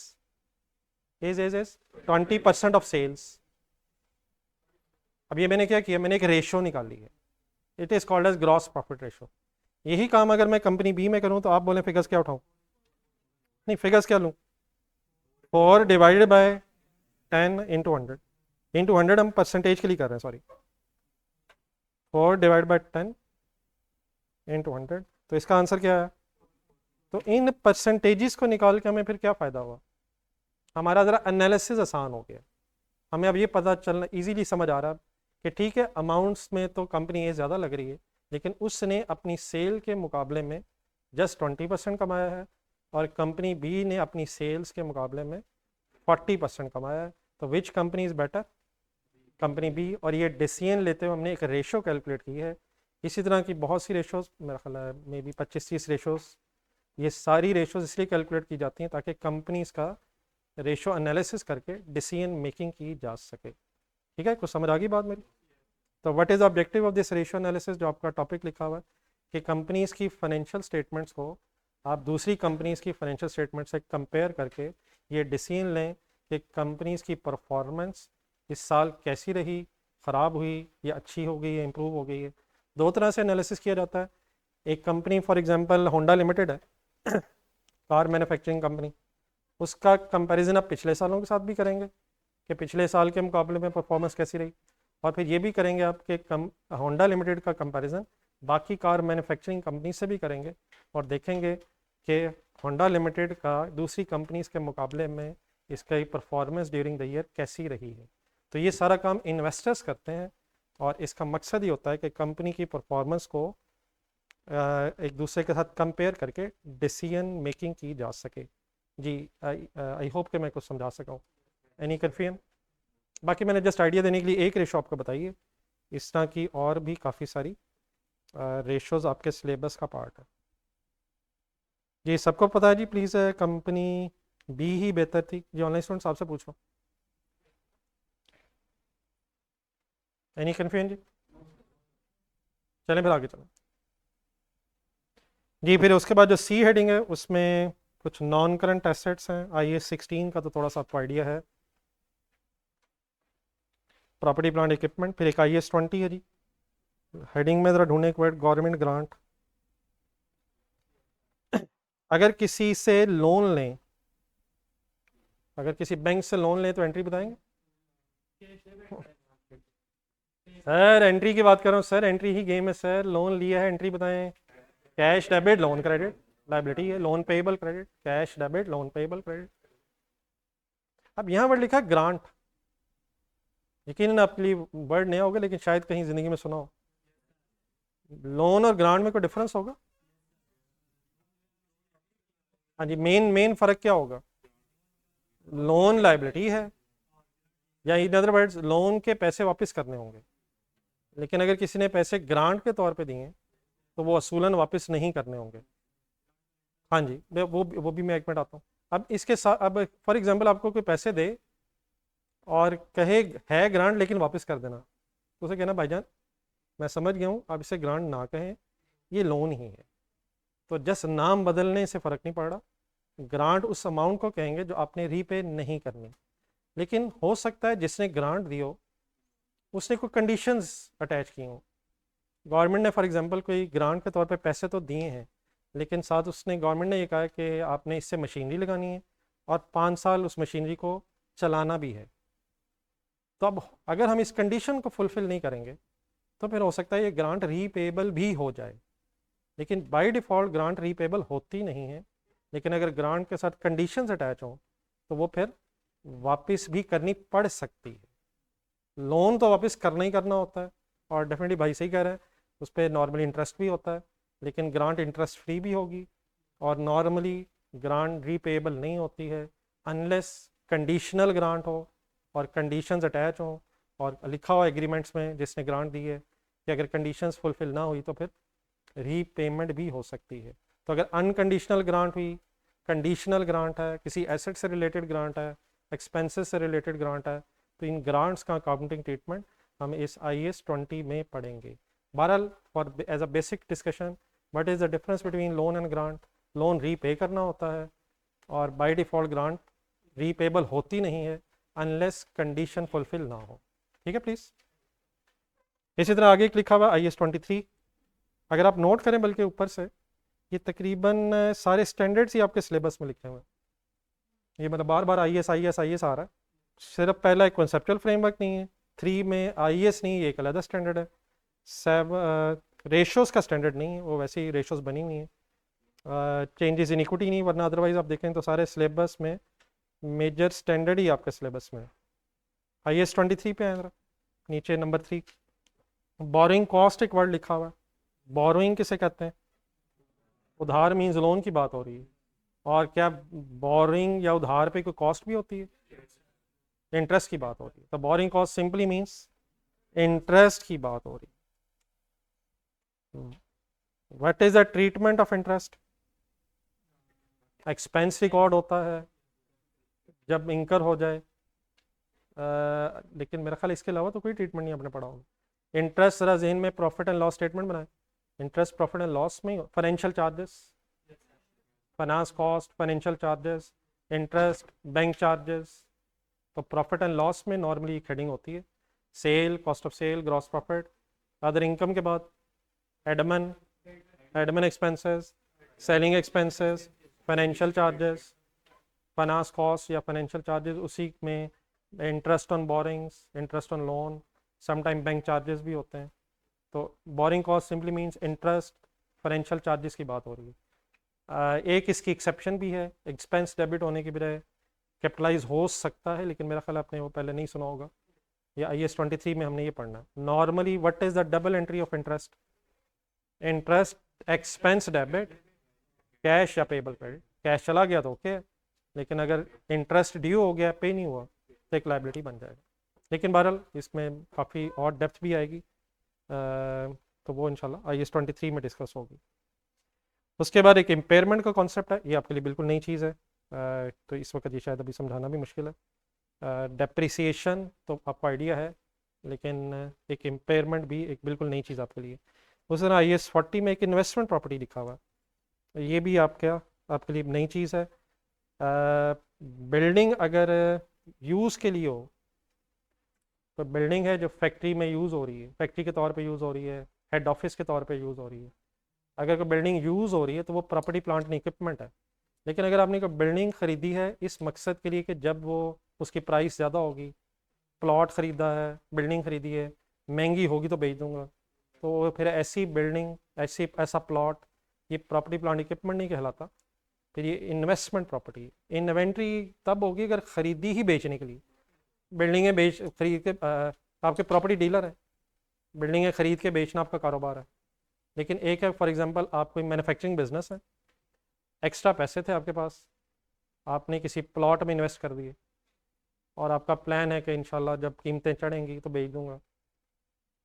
20% of sales. अब ये मैंने क्या किया, मैंने एक रेशो निकाली है, it is called as gross profit ratio. यही काम अगर मैं कंपनी बी में करूं तो आप बोलें फिगर्स क्या उठाऊं? नहीं, फिगर्स क्या लूं? 4 डिवाइडेड बाय 10 इंटू 100 हम परसेंटेज के लिए कर रहे हैं, सॉरी। 4 डिवाइड बाय 10 इंटू 100, तो इसका आंसर क्या है? तो इन परसेंटेजेस को निकाल के हमें फिर क्या फ़ायदा हुआ? हमारा ज़रा एनालिसिस आसान हो गया, हमें अब ये पता चलना ईजीली समझ आ रहा कि ठीक है, अमाउंट्स में तो कंपनी ए ज़्यादा लग रही है, लेकिन उसने अपनी सेल के मुकाबले में जस्ट 20% कमाया है, और कंपनी बी ने अपनी सेल्स के मुकाबले में 40% कमाया है। तो which company is better? Company B. और ये डिसीजन लेते हुए हमने एक रेशो कैलकुलेट की है। इसी तरह की बहुत सी रेशोज़, मेरा ख्याल है मे बी 25-30 रेशोज़, ये सारी रेशोज़ इसलिए कैलकुलेट की जाती हैं ताकि कंपनीज़ का रेशो एनालिसिस करके डिसीजन मेकिंग की जा सके। ठीक है, कुछ समझ आ गई बात मेरी? तो what is objective of this ratio analysis, जो आपका टॉपिक लिखा हुआ है, कि कंपनीज़ की फाइनेंशियल स्टेटमेंट्स को आप दूसरी कंपनीज़ की फाइनेंशियल स्टेटमेंट से कंपेयर करके ये डिसीजन लें कि कंपनीज़ की परफॉर्मेंस इस साल कैसी रही, ख़राब हुई या अच्छी हो गई या इम्प्रूव हो गई है। दो तरह से एनालिसिस किया जाता है। एक company for example Honda limited है, कार मैन्युफैक्चरिंग कंपनी, उसका कंपैरिजन आप पिछले सालों के साथ भी करेंगे कि पिछले साल के मुकाबले में परफॉर्मेंस कैसी रही, और फिर ये भी करेंगे आपके होंडा लिमिटेड का कंपैरिजन बाकी कार मैन्युफैक्चरिंग कंपनी से भी करेंगे, और देखेंगे कि होंडा लिमिटेड का दूसरी कंपनीज के मुकाबले में इसका परफॉर्मेंस ड्यूरिंग द ईयर कैसी रही है। तो ये सारा काम इन्वेस्टर्स करते हैं, और इसका मकसद ये होता है कि कंपनी की परफॉर्मेंस को एक दूसरे के साथ कंपेयर करके डिसीजन मेकिंग की जा सके। जी, आई होप कि मैं कुछ समझा सका हूँ। Any confusion? बाकी मैंने जस्ट आइडिया देने के लिए एक रेशो आपको बताइए, इस तरह की और भी काफ़ी सारी रेशोज़ आपके सिलेबस का पार्ट है। जी सबको पता है जी, प्लीज़ कंपनी बी ही बेहतर थी जी। ऑनलाइन स्टूडेंट्स आपसे पूछो, एनी कन्फ्यूजन जी? चलें फिर आगे चलें जी। फिर उसके बाद जो सी हेडिंग है उसमें कुछ नॉन करंट एसेट्स हैं। IAS 16 का तो थोड़ा सा आपको आइडिया है, प्रॉपर्टी प्लांट इक्विपमेंट। फिर एक IAS 20 है जी। हेडिंग में ज़रा ढूंढने एक वर्ड, गवर्नमेंट ग्रांट। अगर किसी से लोन लें, अगर किसी बैंक से लोन लें तो एंट्री बताएंगे सर? एंट्री की बात कर रहा हूँ सर, एंट्री ही गेम है सर। लोन लिया है, एंट्री बताएं। Cash debit, loan credit, liability है। Loan payable credit, cash debit, loan payable credit. अब यहाँ वर्ड लिखा है ग्रांट। यकीन आपके लिए वर्ड नया होगा लेकिन शायद कहीं जिंदगी में सुना हो। लोन और ग्रांट में कोई डिफरेंस होगा? हाँ जी, मेन मेन फर्क क्या होगा? लोन लाइबिलिटी है, या इन अदर वर्ड्स लोन के पैसे वापस करने होंगे। लेकिन अगर किसी ने पैसे ग्रांट के तौर पे दिए तो वो असूलन वापस नहीं करने होंगे। हाँ जी, वो भी मैं एक मिनट आता हूँ। अब इसके साथ, अब फॉर एग्जांपल आपको कोई पैसे दे और कहे है ग्रांट लेकिन वापस कर देना, तो उसे कहना भाईजान मैं समझ गया हूँ, आप इसे ग्रांट ना कहें, ये लोन ही है। तो जस्ट नाम बदलने से फ़र्क नहीं पड़ रहा। ग्रांट उस अमाउंट को कहेंगे जो आपने रीपे नहीं करनी। लेकिन हो सकता है जिसने ग्रांट दी हो उसने कोई कंडीशंस अटैच की हों। गवर्नमेंट ने फॉर एग्जांपल कोई ग्रांट के तौर पे पैसे तो दिए हैं, लेकिन साथ उसने, गवर्नमेंट ने ये कहा कि आपने इससे मशीनरी लगानी है और 5 साल उस मशीनरी को चलाना भी है। तो अब अगर हम इस कंडीशन को फुलफिल नहीं करेंगे तो फिर हो सकता है ये ग्रांट रीपेबल भी हो जाए। लेकिन बाय डिफ़ॉल्ट ग्रांट रीपेबल होती नहीं है। लेकिन अगर ग्रांट के साथ कंडीशंस अटैच हों तो वो फिर वापस भी करनी पड़ सकती है। लोन तो वापस करना ही करना होता है, और डेफिनेटली भाई सही कह रहे हैं, उस पर नॉर्मली इंटरेस्ट भी होता है। लेकिन ग्रांट इंटरेस्ट फ्री भी होगी, और नॉर्मली ग्रांट रीपेबल नहीं होती है अनलेस कंडीशनल ग्रांट हो और कंडीशंस अटैच हों, और लिखा हुआ एग्रीमेंट्स में जिसने ग्रांट दी है कि अगर कंडीशंस फुलफिल ना हुई तो फिर रीपेमेंट भी हो सकती है। तो अगर अनकंडीशनल ग्रांट हुई, कंडीशनल ग्रांट है, किसी एसेट से रिलेटेड ग्रांट है, एक्सपेंसेस से रिलेटेड ग्रांट है, तो इन ग्रांट्स का अकाउंटिंग ट्रीटमेंट हम इस IAS 20 में पढ़ेंगे। बहरहाल for as a basic discussion, what is the difference between loan and grant? Loan repay करना होता है, और बाय डिफ़ॉल्ट ग्रांट रीपेबल होती नहीं है अनलेस कंडीशन फुलफिल ना हो। ठीक है प्लीज़। इसी तरह आगे एक लिखा हुआ IAS 23, अगर आप नोट करें बल्कि ऊपर से, ये तकरीबन सारे स्टैंडर्ड्स ही आपके सिलेबस में लिखे हुए हैं। ये मतलब बार बार IAS IAS IAS आ रहा है। सिर्फ पहला एक कॉन्सेप्चुअल फ्रेमवर्क नहीं है, 3 में IAS नहीं, ये एक अलग स्टैंडर्ड है। 7 रेशोज़ का स्टैंडर्ड नहीं है, वो वैसे ही रेशोज़ बनी हुई हैं। चेंजेस इन इक्विटी नहीं, वरना अदरवाइज आप देखें तो सारे सिलेबस में मेजर स्टैंडर्ड ही आपके सिलेबस में। IAS 23 पे है, नीचे नंबर 3 बोरिंग कॉस्ट एक वर्ड लिखा हुआ है। बोरोइंग किसे कहते हैं? उधार मीन्स लोन की बात हो रही है। और क्या बोरिंग या उधार पे कोई कॉस्ट भी होती है? इंटरेस्ट की बात हो रही है। तो borrowing cost simply means interest की बात हो रही है। What is the treatment of interest? Expense record होता है जब इंकर हो जाए, लेकिन मेरा ख्याल इसके अलावा तो कोई ट्रीटमेंट नहीं आपने पढ़ा होगा। इंटरेस्ट जरा जहन में प्रॉफिट एंड लॉस स्टेटमेंट बनाए। इंटरेस्ट प्रॉफिट एंड लॉस में financial charges, finance cost, financial charges, interest, bank charges. तो प्रॉफिट एंड लॉस में नॉर्मली एक हेडिंग होती है, sale, cost of sale, gross profit. Other income के बाद admin, admin expenses, selling expenses, financial charges, finance cost या financial charges, उसी में interest on borrowings, interest on loan, sometime bank charges भी होते हैं। तो borrowing cost simply means interest, financial charges की बात हो रही है। एक इसकी एक्सेप्शन भी है, एक्सपेंस डेबिट होने की बजाय कैपिटलाइज हो सकता है, लेकिन मेरा ख्याल आपने वो पहले नहीं सुना होगा। या IAS 23 में हमने ये पढ़ना है। Normally what is the double entry of interest? Interest expense debit, cash या पेबल क्रेडिट। कैश चला गया तो ओके, लेकिन अगर इंटरेस्ट ड्यू हो गया, पे नहीं हुआ, तो एक लाइबिलिटी बन जाएगा। लेकिन बहरहाल इसमें काफ़ी और डेप्थ भी आएगी, तो वो इंशाल्लाह IAS 23 में डिस्कस होगी। उसके बाद एक इम्पेयरमेंट का कॉन्सेप्ट है, ये आपके लिए बिल्कुल नई चीज़ है, तो इस वक्त ये शायद अभी समझाना भी मुश्किल है। डेप्रिसिएशन तो आपको आइडिया है, लेकिन एक इम्पेयरमेंट भी एक बिल्कुल नई चीज़ आपके लिए। उस तरह IAS 40 में एक इन्वेस्टमेंट प्रॉपर्टी लिखा हुआ है, ये भी आपके लिए नई चीज़ है। बिल्डिंग अगर यूज़ के लिए हो, तो बिल्डिंग है जो फैक्ट्री में यूज़ हो रही है, फैक्ट्री के तौर पे यूज़ हो रही है, हेड ऑफिस के तौर पे यूज़ हो रही है, अगर कोई बिल्डिंग यूज़ हो रही है तो वो प्रॉपर्टी प्लांट एंड इक्विपमेंट है। लेकिन अगर आपने कोई बिल्डिंग ख़रीदी है इस मकसद के लिए कि जब वो उसकी प्राइस ज़्यादा होगी, प्लॉट ख़रीदा है, बिल्डिंग ख़रीदी है, महंगी होगी तो बेच दूंगा, तो फिर ऐसी बिल्डिंग, ऐसा प्लॉट, ये प्रॉपर्टी प्लांट इक्विपमेंट नहीं कहलाता, फिर ये इन्वेस्टमेंट प्रॉपर्टी। इन्वेंट्री तब होगी अगर ख़रीदी ही बेचने के लिए, बिल्डिंगें बेच खरीद के आपके प्रॉपर्टी डीलर है, बिल्डिंगें खरीद के बेचना आपका कारोबार है। लेकिन एक है फॉर एग्जांपल आप कोई मैन्युफैक्चरिंग बिजनेस है, एक्स्ट्रा पैसे थे आपके पास, आपने किसी प्लॉट में इन्वेस्ट कर दिए और आपका प्लान है कि इंशाल्लाह जब कीमतें चढ़ेंगी तो बेच दूंगा,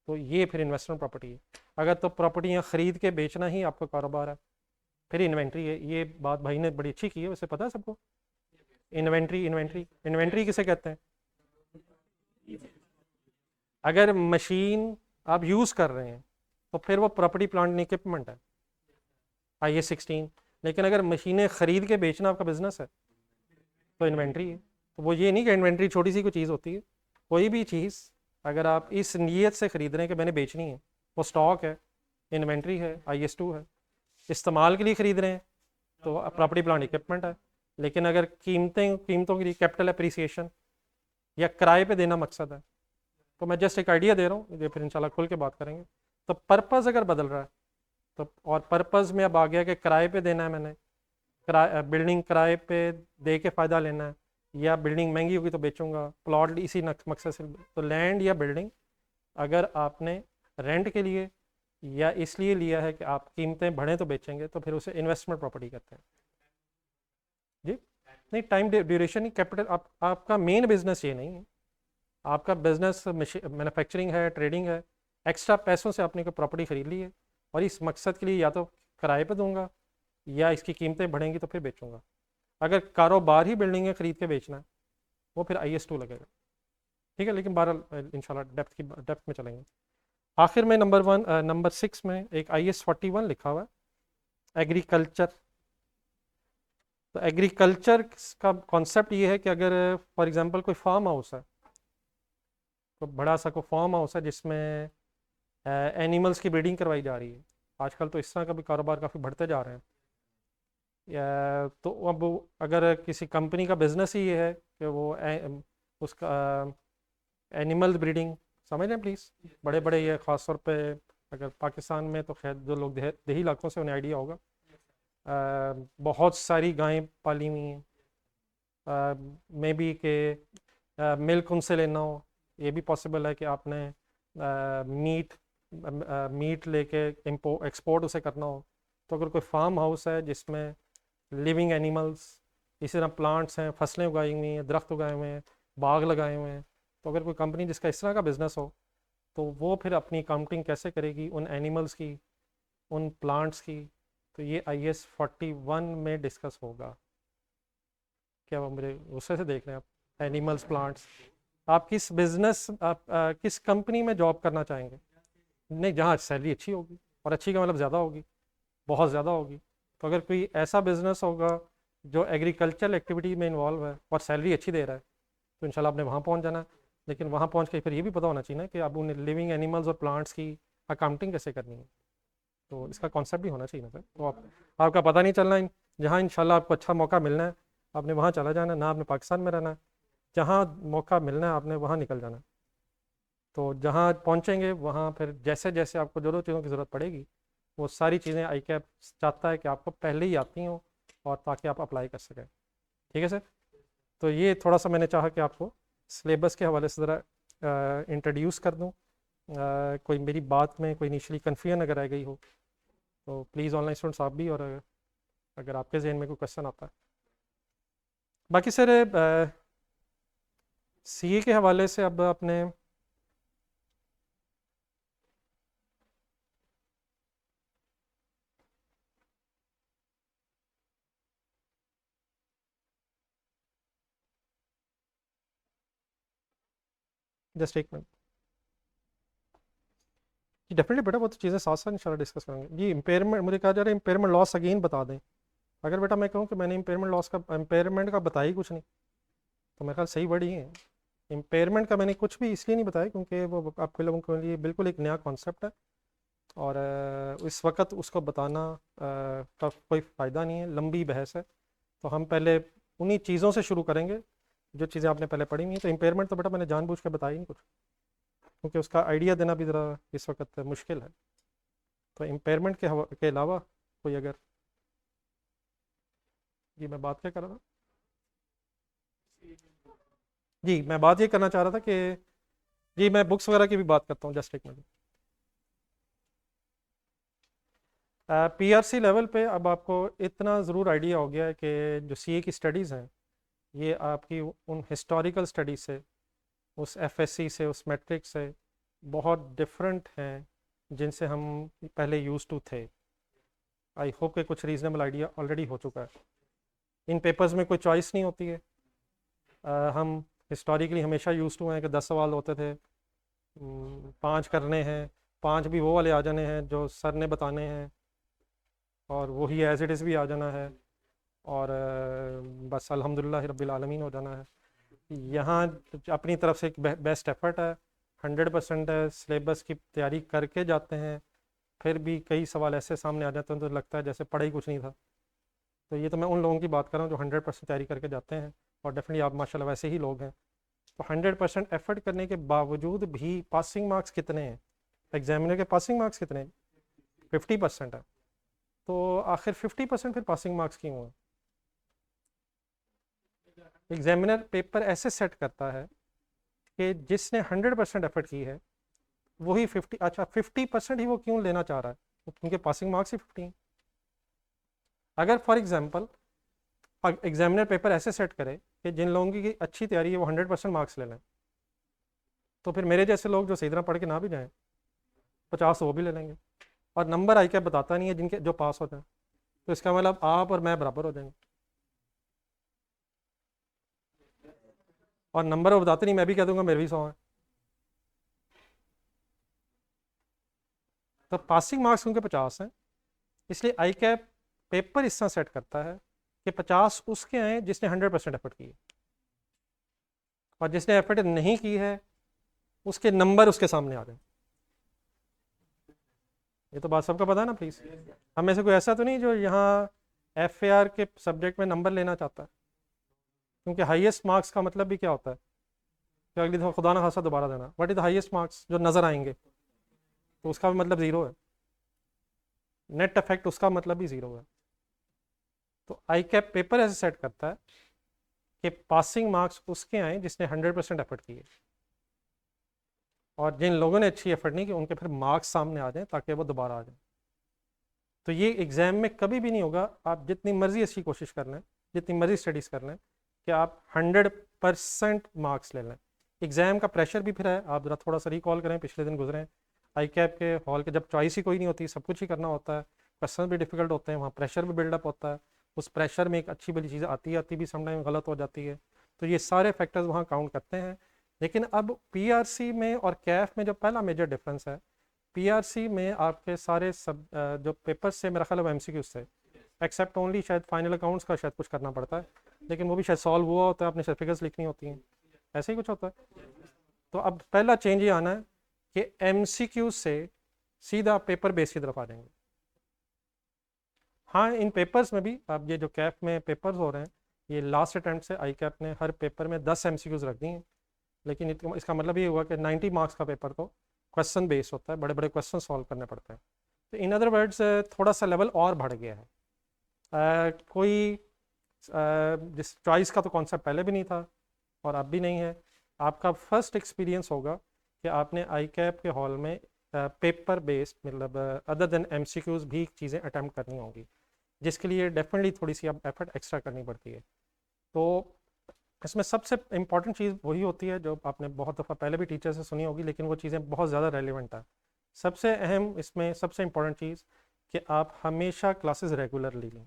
तो ये फिर इन्वेस्टमेंट प्रॉपर्टी है। अगर तो प्रॉपर्टियाँ ख़रीद के बेचना ही आपका कारोबार है, फिर इन्वेंट्री है। ये बात भाई ने बड़ी अच्छी की है, वैसे पता है सबको इन्वेंट्री इन्वेंट्री इन्वेंट्री किसे कहते हैं? अगर मशीन आप यूज़ कर रहे हैं तो फिर वो प्रॉपर्टी प्लांट एंड इक्विपमेंट है, IAS 16। लेकिन अगर मशीनें ख़रीद के बेचना आपका बिजनेस है तो इन्वेंट्री है। तो वो ये नहीं कि इन्वेंट्री छोटी सी कोई चीज़ होती है, कोई भी चीज़ अगर आप इस नीयत से ख़रीद रहे हैं कि मैंने बेचनी है, वो स्टॉक है, इन्वेंट्री है, IS 2 है। इस्तेमाल के लिए ख़रीद रहे हैं तो प्रॉपर्टी प्लांट इक्विपमेंट है। लेकिन अगर कीमतों के लिए कैपिटल अप्रिसिएशन या किराए पे देना मकसद है, तो मैं जस्ट एक आइडिया दे रहा हूँ, ये फिर इंशाल्लाह खुल के बात करेंगे। तो पर्पज़ अगर बदल रहा है तो, और पर्पज़ में अब आ गया कि किराए पे देना है, मैंने बिल्डिंग किराए पे दे के फ़ायदा लेना है, या बिल्डिंग महंगी होगी तो बेचूंगा, प्लॉट इसी मकसद से। तो लैंड या बिल्डिंग अगर आपने रेंट के लिए या इसलिए लिया है कि आप कीमतें बढ़ें तो बेचेंगे, तो फिर उसे इन्वेस्टमेंट प्रॉपर्टी कहते हैं जी। नहीं, टाइम ड्यूरेशन नहीं, कैपिटल आपका मेन बिजनेस ये नहीं है, आपका बिजनेस मैन्युफैक्चरिंग है, ट्रेडिंग है, एक्स्ट्रा पैसों से आपने कोई प्रॉपर्टी खरीद ली है और इस मकसद के लिए या तो किराए पे दूंगा या इसकी कीमतें बढ़ेंगी तो फिर बेचूंगा। अगर कारोबार ही बिल्डिंगें खरीद के बेचना है, वो फिर IS 2 लगेगा, ठीक है। लेकिन बहरहाल इंशाल्लाह डेप्थ में चलेंगे। आखिर में नंबर 6 में एक IAS 41 लिखा हुआ है, एग्रीकल्चर। तो एग्रीकल्चर का कॉन्सेप्ट ये है कि अगर फॉर एग्जांपल कोई फार्म हाउस है, तो बड़ा सा कोई फार्म हाउस है जिसमें एनिमल्स की ब्रीडिंग करवाई जा रही है, आजकल तो इस तरह का भी कारोबार काफ़ी बढ़ते जा रहे हैं। तो अब अगर किसी कंपनी का बिजनेस ही ये है कि वो उसका एनिमल ब्रीडिंग, समझ लें प्लीज़, बड़े बड़े ये ख़ास तौर पे अगर पाकिस्तान में, तो खैर जो लोग देही इलाकों से उन्हें आइडिया होगा, बहुत सारी गायें पाली हुई हैं, मे बी के मिल्क उनसे लेना हो, ये भी पॉसिबल है कि आपने मीट लेके एक्सपोर्ट उसे करना हो। तो अगर कोई फार्म हाउस है जिसमें लिविंग एनिमल्स, इसी तरह प्लांट्स हैं, फसलें उगाई हुई हैं, दरख्त उगाए हुए हैं, बाग लगाए हुए हैं, तो अगर कोई कंपनी जिसका इस तरह का बिजनेस हो, तो वो फिर अपनी काउंटिंग कैसे करेगी उन एनिमल्स की, उन प्लांट्स की, तो ये IAS 41 में डिस्कस होगा। क्या वो मेरे गुस्से से देख रहे हैं आप? एनिमल्स, प्लांट्स, आप किस बिजनेस, आप किस कंपनी में जॉब करना चाहेंगे? नहीं, जहाँ सैलरी अच्छी होगी, और अच्छी का मतलब ज़्यादा होगी, बहुत ज़्यादा होगी। तो अगर कोई ऐसा बिजनेस होगा जो एग्रीकल्चरल एक्टिविटी में इन्वॉल्व है और सैलरी अच्छी दे रहा है, तो इंशाल्लाह आपने वहाँ पहुँच जाना है। लेकिन वहाँ पहुँच के फिर ये भी पता होना चाहिए ना कि आप उन लिविंग एनिमल्स और प्लांट्स की अकाउंटिंग कैसे करनी है, तो इसका कॉन्सेप्ट भी होना चाहिए ना सर। तो आपका पता नहीं चलना है, जहाँ इंशाल्लाह आपको अच्छा मौका मिलना है आपने वहाँ चला जाना है, ना आपने पाकिस्तान में रहना है, जहाँ मौका मिलना है आपने वहाँ निकल जाना है। तो जहाँ पहुँचेंगे वहाँ फिर जैसे जैसे आपको जो चीज़ों की ज़रूरत पड़ेगी, वो सारी चीज़ें ICAP चाहता है कि आपको पहले ही आती हों, और ताकि आप अप्लाई कर सकें, ठीक है सर। तो ये थोड़ा सा मैंने चाहा कि आपको सिलेबस के हवाले से ज़रा इंट्रोड्यूस कर दूँ। कोई मेरी बात में कोई इनिशियली कन्फ्यूजन अगर रह गई हो तो प्लीज़ ऑनलाइन स्टूडेंट्स आप भी, और अगर आपके जहन में कोई क्वेश्चन आता है। बाकी सर CA के हवाले से अब आपने जस्ट एक मिनट जी, डेफिनेटली बेटा वो तो चीज़ें साथ साथ इंशाल्लाह डिस्कस करेंगे जी। इम्पेयरमेंट मुझे कहा जा रहा है इम्पेयरमेंट लॉस अगेन बता दें। अगर बेटा मैं कहूँ कि मैंने इम्पेयरमेंट का बताया ही कुछ नहीं, तो मेरे ख्याल सही वर्ड ही है। इम्पेयरमेंट का मैंने कुछ भी इसलिए नहीं बताया क्योंकि वो आपके लोगों के लिए बिल्कुल एक नया कॉन्सेप्ट है, और इस वक्त उसको बताना का कोई फ़ायदा नहीं है, लंबी बहस है। तो हम पहले उन्हीं चीज़ों से शुरू करेंगे जो चीज़ें आपने पहले पढ़ी हुई हैं। तो इम्पेयरमेंट तो बेटा मैंने जानबूझ के बताया ही नहीं कुछ, क्योंकि उसका आइडिया देना भी ज़रा इस वक्त मुश्किल है। तो इम्पेयरमेंट के अलावा कोई अगर, जी मैं बात क्या कर रहा था, जी मैं बात ये करना चाह रहा था कि जी मैं बुक्स वगैरह की भी बात करता हूँ, जस्ट एक मिनट। पीआरसी लेवल पे अब आपको इतना ज़रूर आइडिया हो गया है कि जो सीए की स्टडीज़ हैं ये आपकी उन हिस्टोरिकल स्टडीज से, उस एफएससी से, उस मैट्रिक से बहुत डिफरेंट हैं जिनसे हम पहले यूज टू थे। आई होप कि कुछ रीजनेबल आइडिया ऑलरेडी हो चुका है। इन पेपर्स में कोई चॉइस नहीं होती है। हम हिस्टोरिकली हमेशा यूज टू हैं कि 10 सवाल होते थे, 5 करने हैं, 5 भी वो वाले आ जाने हैं जो सर ने बताने हैं, और वही एज इट इज़ भी आ जाना है, और बस अल्हम्दुलिल्लाह रब्बिल आलमीन हो जाना है। यहाँ अपनी तरफ से एक बेस्ट एफर्ट है, 100% है, सिलेबस की तैयारी करके जाते हैं, फिर भी कई सवाल ऐसे सामने आ जाते हैं तो लगता है जैसे पढ़ा ही कुछ नहीं था। तो ये तो मैं उन लोगों की बात कर रहा हूँ जो 100% तैयारी करके जाते हैं, और डेफिनेटली आप माशाल्लाह वैसे ही लोग हैं। तो 100% एफर्ट करने के बावजूद भी पासिंग मार्क्स कितने हैं, एग्जामिनर के पासिंग मार्क्स कितने हैं? 50% है। तो आखिर 50% फिर पासिंग मार्क्स क्यों है? एग्जामिनर पेपर ऐसे सेट करता है कि जिसने 100% एफर्ट की है वही 50, अच्छा 50% ही वो क्यों लेना चाह रहा है? क्योंकि पासिंग मार्क्स ही 50 हैं। अगर फॉर एग्जांपल एग्जामिनर पेपर ऐसे सेट करे कि जिन लोगों की अच्छी तैयारी है वो 100% मार्क्स ले लें, तो फिर मेरे जैसे लोग जो सही तरह पढ़ के ना भी जाएं 50 वो भी ले लेंगे, और नंबर आई क्या बताता नहीं है जिनके जो पास होते हैं। तो इसका मतलब आप और मैं बराबर हो जाएंगे, और नंबर वो बताते नहीं, मैं भी कह दूंगा मेरे भी 100 हैं। तो पासिंग मार्क्स उनके 50 हैं, इसलिए आई कैप पेपर इस तरह सेट करता है कि 50 उसके आए जिसने 100% एफर्ट की है, और जिसने एफर्ट नहीं की है उसके नंबर उसके सामने आ जाए। ये तो बात सबका पता है ना प्लीज़। हम में से कोई ऐसा तो नहीं जो यहाँ एफ के सब्जेक्ट में नंबर लेना चाहता है, क्योंकि हाईएस्ट मार्क्स का मतलब भी क्या होता है कि अगली दफ़ा खुदा ना खासा दोबारा देना। What is the highest marks जो नज़र आएंगे, तो उसका भी मतलब ज़ीरो है, नेट इफेक्ट उसका मतलब भी ज़ीरो है। तो आई कैप पेपर ऐसे सेट करता है कि पासिंग मार्क्स उसके आए जिसने 100% एफर्ट किए, और जिन लोगों ने अच्छी एफर्ट नहीं की उनके फिर मार्क्स सामने आ जाएं ताकि वो दोबारा आ जाए। तो ये एग्ज़ाम में कभी भी नहीं होगा, आप जितनी मर्ज़ी अच्छी कोशिश कर लें, जितनी मर्ज़ी स्टडीज़ कर लें, कि आप 100% मार्क्स ले लें। एग्ज़ाम का प्रेशर भी फिर है। आप ज़रा थोड़ा सा रिकॉल करें, पिछले दिन गुजरे आई कैप के हॉल के, जब चॉइस ही कोई नहीं होती, सब कुछ ही करना होता है, क्वेश्चन भी डिफिकल्ट होते हैं, वहाँ प्रेशर भी बिल्डअप होता है। उस प्रेशर में एक अच्छी बड़ी चीज़ आती भी समटाइम गलत हो जाती है। तो ये सारे फैक्टर्स वहाँ काउंट करते हैं। लेकिन अब पीआरसी में और कैफ में जो पहला मेजर डिफरेंस है, पीआरसी में आपके सारे सब जो पेपर्स से मेरा ख्याल है एमसीक्यू से, एक्सेप्ट ओनली शायद फाइनल अकाउंट्स का शायद कुछ करना पड़ता है, लेकिन वो भी शायद सॉल्व हुआ होता है, आपने शायद फिगर्स लिखनी होती हैं, ऐसे ही कुछ होता है। तो अब पहला चेंज ये आना है कि एमसीक्यू से सीधा पेपर बेस की तरफ आ जाएंगे। हाँ, इन पेपर्स में भी अब ये जो कैफ में पेपर्स हो रहे हैं, ये लास्ट अटैम्प्ट से आई कैप ने हर पेपर में 10 एमसीक्यूज रख दी हैं, लेकिन इसका मतलब ये हुआ कि 90 मार्क्स का पेपर तो क्वेश्चन बेस्ड होता है, बड़े बड़े क्वेश्चन सॉल्व करने पड़ते हैं। तो इन अदर वर्ड्स थोड़ा सा लेवल और बढ़ गया है। कोई जिस चॉइस का तो कॉन्सेप्ट पहले भी नहीं था और अब भी नहीं है। आपका फर्स्ट एक्सपीरियंस होगा कि आपने आई कैप के हॉल में पेपर बेस्ड, मतलब अदर देन एमसीक्यूज भी चीज़ें अटैम्प्ट करनी होंगी, जिसके लिए डेफिनेटली थोड़ी सी अब एफर्ट एक्स्ट्रा करनी पड़ती है। तो इसमें सबसे इम्पॉर्टेंट चीज़ वही होती है जो आपने बहुत दफ़ा पहले भी टीचर से सुनी होगी, लेकिन वो चीज़ें बहुत ज़्यादा रेलिवेंट है। सबसे अहम इसमें सबसे इम्पॉर्टेंट चीज़ कि आप हमेशा क्लासेस रेगुलरली लें,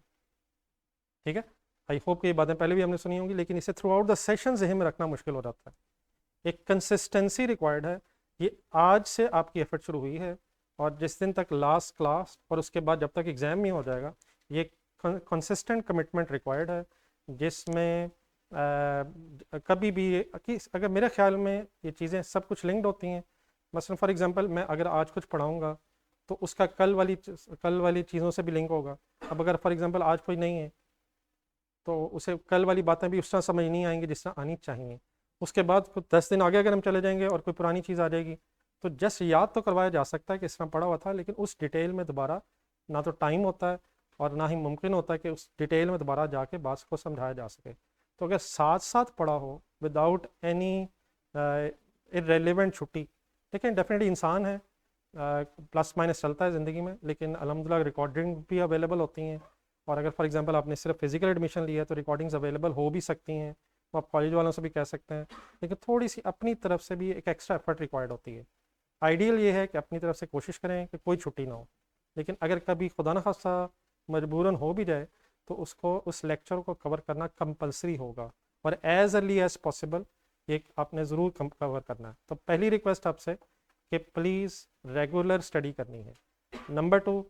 ठीक है। आई होप कि ये बातें पहले भी हमने सुनी होंगी, लेकिन इसे थ्रू आउट द सेशन जहन में रखना मुश्किल हो जाता है। एक कंसिस्टेंसी रिक्वायर्ड है। ये आज से आपकी एफर्ट शुरू हुई है और जिस दिन तक लास्ट क्लास और उसके बाद जब तक एग्ज़ाम नहीं हो जाएगा, ये कंसिस्टेंट कमिटमेंट रिक्वायर्ड है, जिसमें कभी भी कि अगर मेरे ख्याल में ये चीज़ें सब कुछ लिंक्ड होती हैं। मसलन फॉर एग्जांपल मैं अगर आज कुछ पढ़ाऊँगा तो उसका कल वाली चीज़ों से भी लिंक होगा। अब अगर फॉर एग्जांपल आज कोई नहीं है तो उसे कल वाली बातें भी उस तरह समझ नहीं आएंगी जिस तरह आनी चाहिए। उसके बाद कुछ 10 दिन आगे अगर हम चले जाएंगे और कोई पुरानी चीज़ आ जाएगी तो जस्ट याद तो करवाया जा सकता है कि इस तरह पढ़ा हुआ था, लेकिन उस डिटेल में दोबारा ना तो टाइम होता है और ना ही मुमकिन होता है कि उस डिटेल में दोबारा जाके बात को समझाया जा सके। तो अगर साथ साथ पढ़ा हो विदाउट एनी इरेलीवेंट छुट्टी, लेकिन डेफिनेटली इंसान है, प्लस माइनस चलता है ज़िंदगी में, लेकिन अल्हम्दुलिल्लाह रिकॉर्डिंग भी अवेलेबल होती हैं। और अगर फॉर एग्जांपल आपने सिर्फ फिजिकल एडमिशन लिया है तो रिकॉर्डिंग्स अवेलेबल हो भी सकती हैं, वो आप कॉलेज वालों से भी कह सकते हैं, लेकिन थोड़ी सी अपनी तरफ से भी एक एक्स्ट्रा एफर्ट रिक्वायर्ड होती है। आइडियल ये है कि अपनी तरफ से कोशिश करें कि कोई छुट्टी ना हो, लेकिन अगर कभी खुदा न खास्ता मजबूरन हो भी जाए तो उसको उस लेक्चर को कवर करना कंपलसरी होगा और एज अर्ली एज पॉसिबल ये आपने ज़रूर कवर करना है। तो पहली रिक्वेस्ट आपसे कि प्लीज़ रेगुलर स्टडी करनी है। नंबर 2,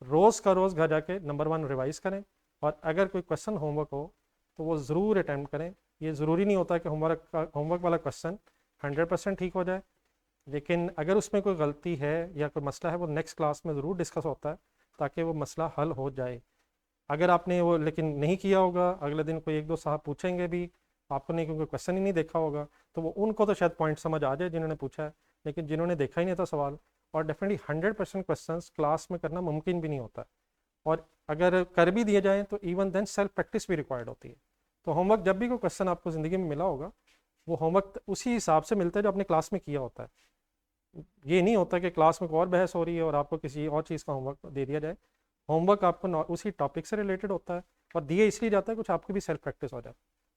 रोज़ का रोज़ घर जाके नंबर 1 रिवाइज़ करें और अगर कोई क्वेश्चन होमवर्क हो तो वो ज़रूर अटैम्प्ट करें। ये ज़रूरी नहीं होता कि होमवर्क वाला क्वेश्चन 100% ठीक हो जाए, लेकिन अगर उसमें कोई गलती है या कोई मसला है वो नेक्स्ट क्लास में ज़रूर डिस्कस होता है ताकि वो मसला हल हो जाए। अगर आपने वो लेकिन नहीं किया होगा, अगले दिन कोई 1-2 साहब पूछेंगे भी आपको, नहीं क्योंकि क्वेश्चन ही नहीं देखा होगा, तो वो उनको तो शायद पॉइंट समझ आ जाए जिन्होंने पूछा है, लेकिन जिन्होंने देखा ही नहीं था सवाल, और डेफिनेटली 100% क्वेश्चन क्लास में करना मुमकिन भी नहीं होता। और अगर कर भी दिए जाएँ तो इवन देन सेल्फ प्रैक्टिस भी रिक्वायर्ड होती है। तो होमवर्क, जब भी कोई क्वेश्चन आपको ज़िंदगी में मिला होगा वो होमवर्क उसी हिसाब से मिलता है जो आपने क्लास में किया होता है। ये नहीं होता कि क्लास में कोई और बहस हो रही है और आपको किसी और चीज़ का होमवर्क दे दिया जाए। होमवर्क आपको उसी टॉपिक से रिलेटेड होता है और दिए इसलिए जाता है कुछ आपकी भी सेल्फ प्रैक्टिस हो जाए।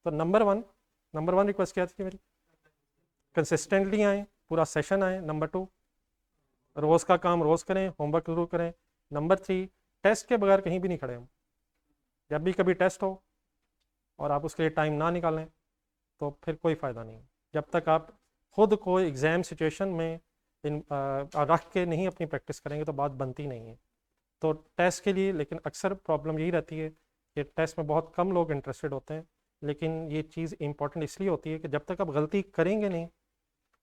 तो नंबर वन रिक्वेस्ट क्या थी मेरी, कंसिस्टेंटली आएँ, पूरा सेशन आए। नंबर 2, रोज़ का काम रोज़ करें, होमवर्क जरूर करें। नंबर 3, टेस्ट के बगैर कहीं भी नहीं खड़े हम। जब भी कभी टेस्ट हो और आप उसके लिए टाइम ना निकालें तो फिर कोई फ़ायदा नहीं। जब तक आप खुद को एग्ज़ाम सिचुएशन में रख के नहीं अपनी प्रैक्टिस करेंगे तो बात बनती नहीं है। तो टेस्ट के लिए लेकिन अक्सर प्रॉब्लम यही रहती है कि टेस्ट में बहुत कम लोग इंटरेस्टेड होते हैं, लेकिन ये चीज़ इंपॉर्टेंट इसलिए होती है कि जब तक आप गलती करेंगे नहीं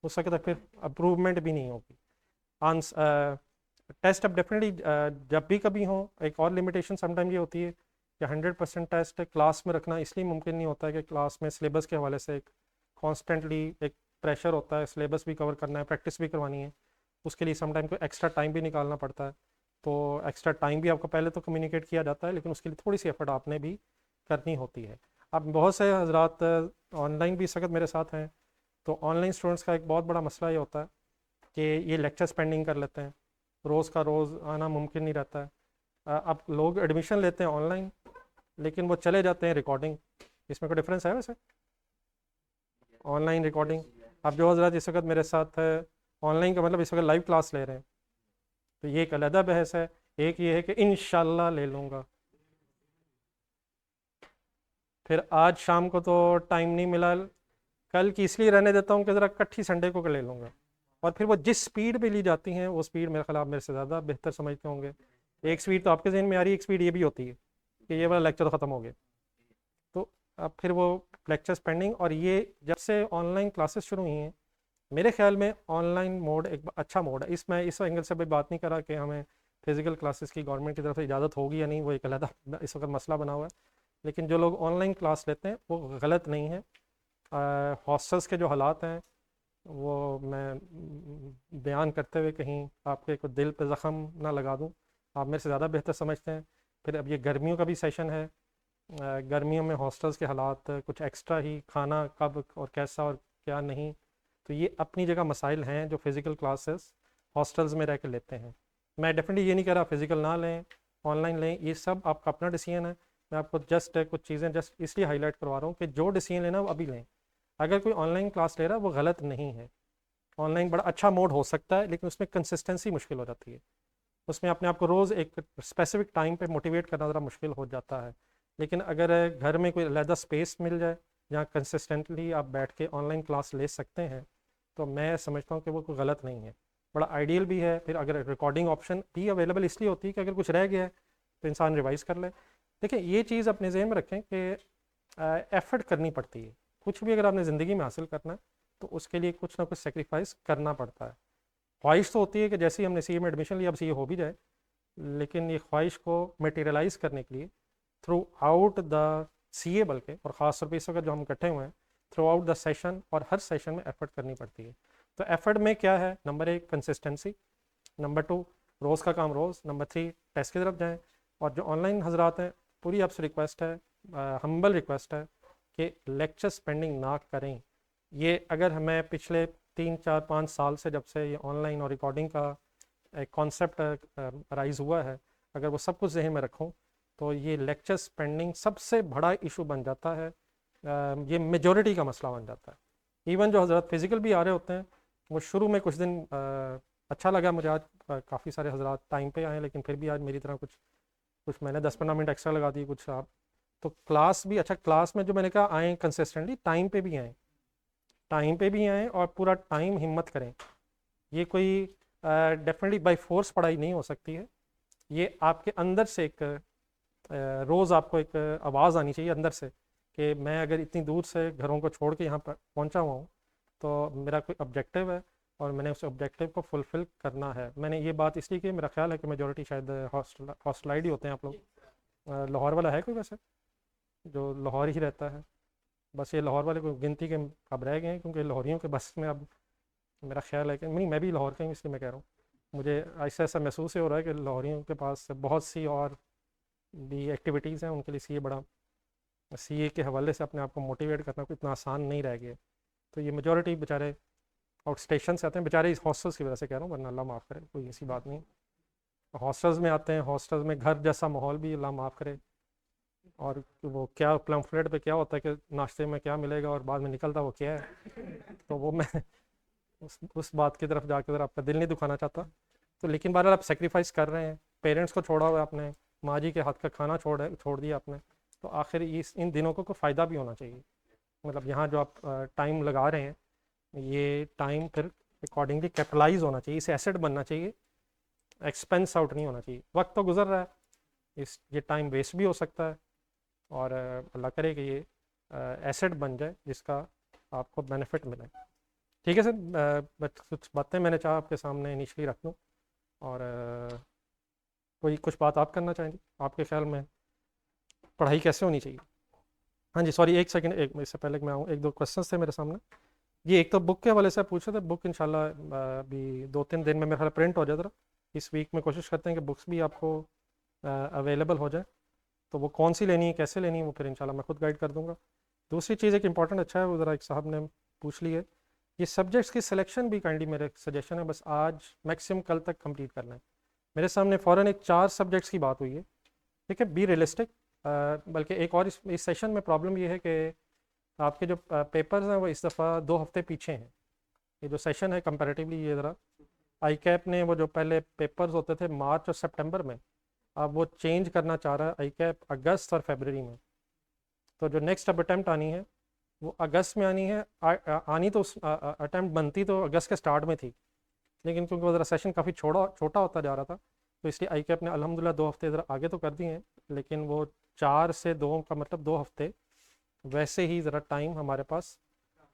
हो सके तो फिर अप्रूवमेंट भी नहीं होगी। टेस्ट अब डेफिनेटली जब भी कभी हो, एक और लिमिटेशन समटाइम ये होती है कि 100% टेस्ट क्लास में रखना इसलिए मुमकिन नहीं होता है कि क्लास में सिलेबस के हवाले से कॉन्स्टेंटली एक प्रेशर होता है, सिलेबस भी कवर करना है, प्रैक्टिस भी करवानी है, उसके लिए समटाइम को एक्स्ट्रा टाइम भी निकालना पड़ता है। तो एक्स्ट्रा टाइम भी आपको पहले तो कम्युनिकेट किया जाता है, लेकिन उसके लिए थोड़ी सी एफर्ट आपने भी करनी होती है। अब बहुत से हजरात ऑनलाइन भी इस वक्त मेरे साथ हैं, तो ऑनलाइन स्टूडेंट्स का एक बहुत बड़ा मसला ये होता है कि ये लेक्चर्स पेंडिंग कर लेते हैं, रोज़ का रोज़ आना मुमकिन नहीं रहता है। अब लोग एडमिशन लेते हैं ऑनलाइन लेकिन वो चले जाते हैं रिकॉर्डिंग। इसमें कोई डिफरेंस है वैसे ऑनलाइन रिकॉर्डिंग? अब जो हजरात इस वक्त मेरे साथ है ऑनलाइन का मतलब इस वक्त लाइव क्लास ले रहे हैं, तो ये एक अलग बहस है। एक ये है कि इंशाल्लाह ले लूँगा, फिर आज शाम को तो टाइम नहीं मिला, कल की इसलिए रहने देता हूँ कि ज़रा इकट्ठी संडे को ले लूँगा। और फिर वो जिस स्पीड पे ली जाती हैं वो स्पीड मेरे ख्याल आप मेरे से ज़्यादा बेहतर समझते होंगे। एक स्पीड तो आपके जहन में आ रही है, एक स्पीड ये भी होती है कि ये वाला लेक्चर तो ख़त्म हो गया, तो अब फिर वो लेक्चर्स पेंडिंग। और ये जब से ऑनलाइन क्लासेस शुरू हुई हैं, मेरे ख्याल में ऑनलाइन मोड एक अच्छा मोड है। इसमें इस एंगल से भी बात नहीं करा कि हमें फिज़िकल क्लासेस की गवर्नमेंट की तरफ से इजाज़त होगी या नहीं, वो एक अलग इस वक्त मसला बना हुआ है। लेकिन जो लोग ऑनलाइन क्लास लेते हैं वो गलत नहीं है। हॉस्टल्स के जो हालात हैं वो मैं बयान करते हुए कहीं आपके को दिल पे ज़ख़म ना लगा दूं, आप मेरे से ज़्यादा बेहतर समझते हैं। फिर अब ये गर्मियों का भी सेशन है, गर्मियों में हॉस्टल्स के हालात कुछ एक्स्ट्रा ही, खाना कब और कैसा और क्या नहीं, तो ये अपनी जगह मसाइल हैं जो फ़िज़िकल क्लासेस हॉस्टल्स में रह के लेते हैं। मैं डेफिनेटली ये नहीं कह रहा फ़िज़िकल ना लें, ऑनलाइन लें, ये सब आपका अपना डिसीजन है। मैं आपको जस्ट कुछ चीज़ें जस्ट इसलिए हाईलाइट करवा रहा हूँ कि जो डिसीजन लेना वो अभी लें। अगर कोई ऑनलाइन क्लास ले रहा है वो गलत नहीं है, ऑनलाइन बड़ा अच्छा मोड हो सकता है, लेकिन उसमें कंसिस्टेंसी मुश्किल हो जाती है। उसमें अपने आप को रोज़ एक स्पेसिफिक टाइम पे मोटिवेट करना ज़रा मुश्किल हो जाता है। लेकिन अगर घर में कोई अलहदा स्पेस मिल जाए जहाँ कंसिस्टेंटली आप बैठ के ऑनलाइन क्लास ले सकते हैं, तो मैं समझता हूँ कि वो कोई गलत नहीं है, बड़ा आइडियल भी है। फिर अगर रिकॉर्डिंग ऑप्शन भी अवेलेबल इसलिए होती है कि अगर कुछ रह गया है तो इंसान रिवाइज कर ले। देखिए ये चीज़ अपने जहन में रखें कि एफर्ट करनी पड़ती है, कुछ भी अगर आपने ज़िंदगी में हासिल करना है तो उसके लिए कुछ ना कुछ सेक्रीफाइस करना पड़ता है। ख्वाहिश तो होती है कि जैसे ही हमने सीए में एडमिशन लिया अब सीए हो भी जाए, लेकिन ये ख्वाहिश को मटेरियलाइज करने के लिए थ्रू आउट द सीए, बल्कि और ख़ास तौर पर इस वक्त जो हम इकट्ठे हुए हैं, थ्रू आउट द सेशन और हर सेशन में एफर्ट करनी पड़ती है। तो एफर्ट में क्या है, नंबर 1 कंसिस्टेंसी, नंबर 2 रोज़ का काम रोज़, नंबर 3 टेस्ट की तरफ जाएँ। और जो ऑनलाइन हजरात हैं, पूरी आपसे रिक्वेस्ट है, हम्बल रिक्वेस्ट है कि लेक्चर स्पेंडिंग ना करें। ये अगर हमें पिछले 3 4 5 साल से, जब से ये ऑनलाइन और रिकॉर्डिंग का एक कॉन्सेप्ट राइज हुआ है, अगर वो सब कुछ जहन में रखूँ तो ये लेक्चर स्पेंडिंग सबसे बड़ा इशू बन जाता है। ये मेजॉरिटी का मसला बन जाता है। इवन जो हजरत फिज़िकल भी आ रहे होते हैं, वो शुरू में कुछ दिन अच्छा लगा मुझे, आज काफ़ी सारे हजरात टाइम पे आए, लेकिन फिर भी आज मेरी तरह कुछ कुछ मैंने 10 15 मिनट एक्स्ट्रा लगा दिए कुछ आप। तो क्लास भी अच्छा, क्लास में जो मैंने कहा आएँ कंसिस्टेंटली, टाइम पे भी आएँ, टाइम पे भी आएँ और पूरा टाइम हिम्मत करें। ये कोई डेफिनेटली बाय फोर्स पढ़ाई नहीं हो सकती है, ये आपके अंदर से एक रोज़ आपको एक आवाज़ आनी चाहिए अंदर से कि मैं अगर इतनी दूर से घरों को छोड़ के यहाँ पर पहुँचा हुआ हूँ तो मेरा कोई ऑब्जेक्टिव है और मैंने उस ऑब्जेक्टिव को फुलफ़िल करना है। मैंने ये बात इसलिए की, मेरा ख्याल है कि मेजॉरिटी शायद हॉस्टलाइड ही होते हैं आप लोग। लाहौर वाला है कोई वैसे जो लाहौर ही रहता है? बस ये लाहौर वाले को गिनती के अब रह गए हैं, क्योंकि लाहौरियों के बस में अब मेरा ख्याल है कि नहीं, मैं भी लाहौर का ही, इसलिए मैं कह रहा हूँ। मुझे ऐसा ऐसा महसूस ही हो रहा है कि लाहौरियों के पास बहुत सी और भी एक्टिविटीज़ हैं, उनके लिए सीए बड़ा, सीए के हवाले से अपने आप को मोटिवेट करना कोई इतना आसान नहीं रह गया। तो ये मेजॉरिटी बेचारे आउट स्टेशन से आते हैं, बेचारे इस हॉस्टल्स की वजह से कह रहा हूँ, वरना अल्लाह माफ़ करे, कोई ऐसी बात नहीं। हॉस्टल्स में आते हैं, हॉस्टल्स में घर जैसा माहौल भी, अल्लाह माफ़ करे। और वो क्या पम्फलेट पे क्या होता है कि नाश्ते में क्या मिलेगा और बाद में निकलता वो क्या है, तो वो मैं उस बात की तरफ जाकर आपका दिल नहीं दुखाना चाहता। तो लेकिन बहरहाल आप सेक्रीफाइस कर रहे हैं, पेरेंट्स को छोड़ा हुआ है आपने, माँ जी के हाथ का खाना छोड़ दिया आपने, तो आखिर इन दिनों को कोई फ़ायदा भी होना चाहिए। मतलब यहाँ जो आप टाइम लगा रहे हैं, ये टाइम फिर अकॉर्डिंगली कैपिटलाइज होना चाहिए, इसे एसेट बनना चाहिए, एक्सपेंस आउट नहीं होना चाहिए। वक्त तो गुजर रहा है, ये टाइम वेस्ट भी हो सकता है, और अल्लाह करे कि ये एसेट बन जाए जिसका आपको बेनिफिट मिले। ठीक है सर, बट कुछ बातें मैंने चाहा आपके सामने इनिशियली रख दूँ, और कोई कुछ बात आप करना चाहेंगे, आपके ख्याल में पढ़ाई कैसे होनी चाहिए? हाँ जी, सॉरी एक सेकंड, एक इससे पहले कि मैं आऊँ, एक दो क्वेश्चंस थे मेरे सामने। ये एक तो बुक के हवाले से पूछ रहे थे, बुक इंशाल्लाह अभी 2 3 दिन में मेरे ख्याल प्रिंट हो जाए ज़रा, इस वीक में कोशिश करते हैं कि बुक्स भी आपको अवेलेबल हो जाए। तो वो कौन सी लेनी है, कैसे लेनी है, वो फिर इंशाल्लाह मैं खुद गाइड कर दूँगा। दूसरी चीज़ एक इंपॉर्टेंट अच्छा है, वो ज़रा एक साहब ने पूछ ली है, ये सब्जेक्ट्स की सिलेक्शन भी काइंडली मेरे सजेशन है, बस आज मैक्सिमम कल तक कंप्लीट करना है। मेरे सामने फ़ौरन एक 4 सब्जेक्ट्स की बात हुई है, ठीक है, बी रियलिस्टिक। बल्कि एक और इस सेशन में प्रॉब्लम ये है कि आपके जो पेपर्स हैं वो इस दफ़ा 2 हफ्ते पीछे हैं। ये जो सेशन है कंपैरेटिवली, ये ज़रा आई कैप ने वो जो पहले पेपर्स होते थे मार्च और सितंबर में, अब वो चेंज करना चाह रहा है आई कैप अगस्त और फरवरी में। तो जो नेक्स्ट अब अटैम्प्ट आनी है वो अगस्त में आनी है। आनी तो अटैम्प्ट बनती तो अगस्त के स्टार्ट में थी, लेकिन क्योंकि वो ज़रा सेशन काफ़ी छोटा होता जा रहा था, तो इसलिए आई कैप ने अल्हम्दुलिल्लाह 2 हफ्ते ज़रा आगे तो कर दिए हैं, लेकिन वो 4 से 2 का मतलब 2 हफ्ते वैसे ही ज़रा टाइम हमारे पास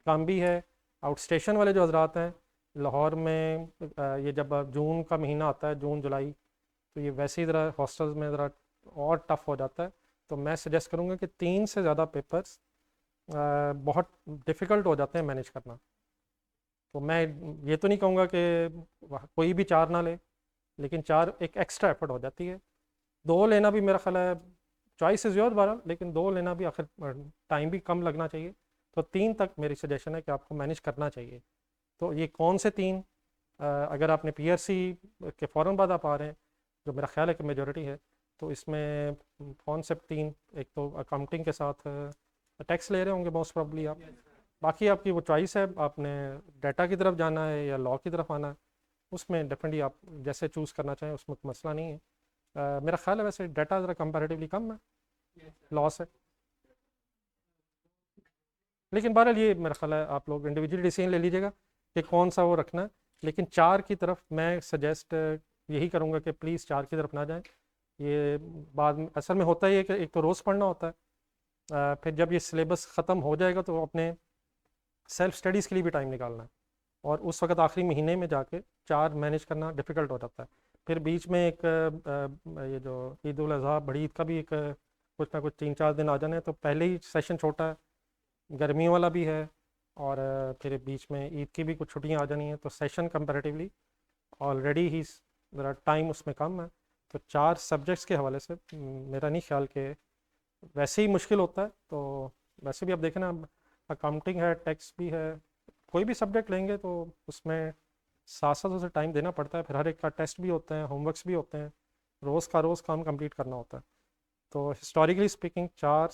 कम भी है। आउट स्टेशन वाले जो हजरात हैं लाहौर में, ये जब जून का महीना आता है, जून जुलाई, तो ये वैसे ही ज़रा हॉस्टल्स में ज़रा और टफ़ हो जाता है। तो मैं सजेस्ट करूँगा कि 3 से ज़्यादा पेपर्स बहुत डिफ़िकल्ट हो जाते हैं मैनेज करना। तो मैं ये तो नहीं कहूँगा कि कोई भी 4 ना ले, लेकिन 4 एक एक्स्ट्रा एफर्ट हो जाती है। 2 लेना भी मेरा ख्याल है चॉइस इज़ योर बारह, लेकिन 2 लेना भी आखिर टाइम भी कम लगना चाहिए। तो 3 तक मेरी सजेशन है कि आपको मैनेज करना चाहिए। तो ये कौन से 3, अगर आपने पीआरसी के फ़ौरन बाद आप आ रहे हैं, जो मेरा ख्याल है कि मेजॉरिटी है, तो इसमें कौन से 3, एक तो अकाउंटिंग के साथ टैक्स ले रहे होंगे मोस्ट प्रॉब्ली आप, बाकी आपकी वो चॉइस है, आपने डाटा की तरफ जाना है या लॉ की तरफ आना है, उसमें डेफिनेटली आप जैसे चूज़ करना चाहें, उसमें कोई मसला नहीं है। मेरा ख्याल है वैसे डाटा ज़रा कंपैरेटिवली कम है लॉ से। लेकिन बहरहाल ये मेरा ख्याल है आप लोग इंडिविजुअल डिसीजन ले लीजिएगा कि कौन सा वो रखना है, लेकिन 4 की तरफ मैं सजेस्ट यही करूँगा कि प्लीज़ 4 की तरफ ना जाएं। ये बाद में असल में होता ही है कि एक तो रोज़ पढ़ना होता है, फिर जब ये सिलेबस ख़त्म हो जाएगा तो अपने सेल्फ स्टडीज़ के लिए भी टाइम निकालना है, और उस वक्त आखिरी महीने में जाके 4 मैनेज करना डिफ़िकल्ट हो जाता है। फिर बीच में एक ये जो ईद उल अज़हा बड़ी ईद का भी एक कुछ ना कुछ 3-4 दिन आ जाने हैं, तो पहले ही सेशन छोटा है, गर्मियों वाला भी है, और फिर बीच में ईद की भी कुछ छुट्टियां आ जानी हैं, तो सेशन कंपैरेटिवली ऑलरेडी ही ज़रा टाइम उसमें कम है। तो 4 सब्जेक्ट्स के हवाले से मेरा नहीं ख्याल कि वैसे ही मुश्किल होता है। तो वैसे भी आप देखें ना, अकाउंटिंग है, टैक्स भी है, कोई भी सब्जेक्ट लेंगे तो उसमें साथ साथ उसे टाइम देना पड़ता है, फिर हर एक का टेस्ट भी होते हैं, होमवर्क्स भी होते हैं, रोज़ का रोज़ काम कंप्लीट करना होता है। तो हिस्टोरिकली स्पीकिंग 4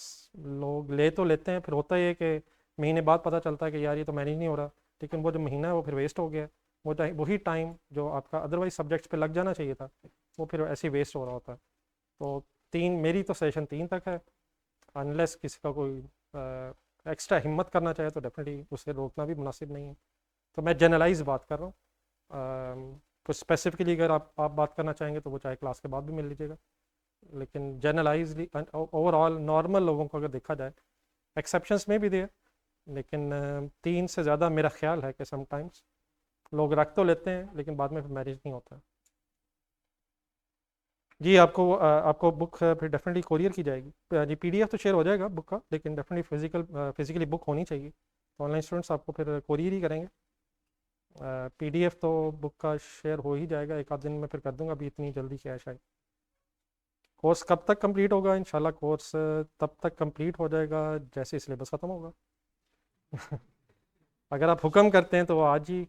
लोग ले तो लेते हैं, फिर होता ही है कि महीने बाद पता चलता है कि यार ये तो मैनेज नहीं हो रहा, लेकिन वो जो महीना है वो फिर वेस्ट हो गया, वो वही टाइम जो आपका अदरवाइज सब्जेक्ट्स पे लग जाना चाहिए था वो फिर ऐसे ही वेस्ट हो रहा होता है। तो 3 मेरी तो सेशन 3 तक है, अनलेस किसी का कोई एक्स्ट्रा हिम्मत करना चाहे तो डेफिनेटली उसे रोकना भी मुनासिब नहीं है। तो मैं जनरलाइज बात कर रहा हूँ, कुछ स्पेसिफिकली अगर आप बात करना चाहेंगे तो वो चाहे क्लास के बाद भी मिल लीजिएगा, लेकिन जनरलाइजली ओवरऑल नॉर्मल लोगों को अगर देखा जाए, एक्सेप्शंस में भी दिए, लेकिन 3 से ज़्यादा मेरा ख्याल है कि समटाइम्स लोग रख तो लेते हैं लेकिन बाद में फिर मैनेज नहीं होता। जी आपको बुक फिर डेफिनेटली कोरियर की जाएगी जी, पीडीएफ तो शेयर हो जाएगा बुक का, लेकिन डेफिनेटली फिजिकली बुक होनी चाहिए। तो ऑनलाइन स्टूडेंट्स आपको फिर कोरियर ही करेंगे। पीडीएफ तो बुक का शेयर हो ही जाएगा, एक आध दिन में फिर कर दूंगा, अभी इतनी जल्दी क्या है शायद। कोर्स कब तक कंप्लीट होगा? इंशाल्लाह कोर्स तब तक कंप्लीट हो जाएगा जैसे सिलेबस ख़त्म होगा। अगर आप हुक्म करते हैं तो वो आज ही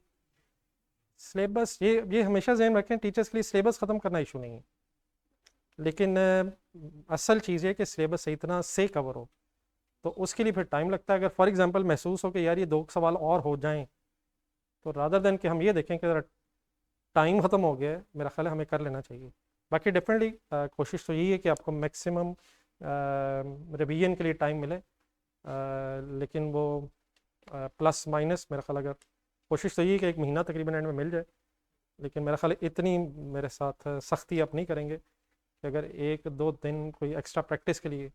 सिलेबस, ये हमेशा ध्यान रखें, टीचर्स के लिए सिलेबस ख़त्म करना इशू नहीं है, लेकिन असल चीज़ है कि सिलेबस सही तरह से कवर हो, तो उसके लिए फिर टाइम लगता है। अगर फॉर एग्जांपल महसूस हो कि यार ये 2 सवाल और हो जाएं, तो रादर देन कि हम ये देखें कि ज़रा टाइम ख़त्म हो गया है, मेरा ख्याल है हमें कर लेना चाहिए। बाकी डेफिनेटली कोशिश तो यही है कि आपको मैक्सिमम रिवीजन के लिए टाइम मिले, लेकिन वो प्लस माइनस मेरा ख्याल अगर कोशिश तो यही है कि 1 महीना तकरीबन एंड में मिल जाए, लेकिन मेरा ख्याल इतनी मेरे साथ सख्ती आप नहीं करेंगे कि अगर 1-2 दिन कोई एक्स्ट्रा प्रैक्टिस के लिए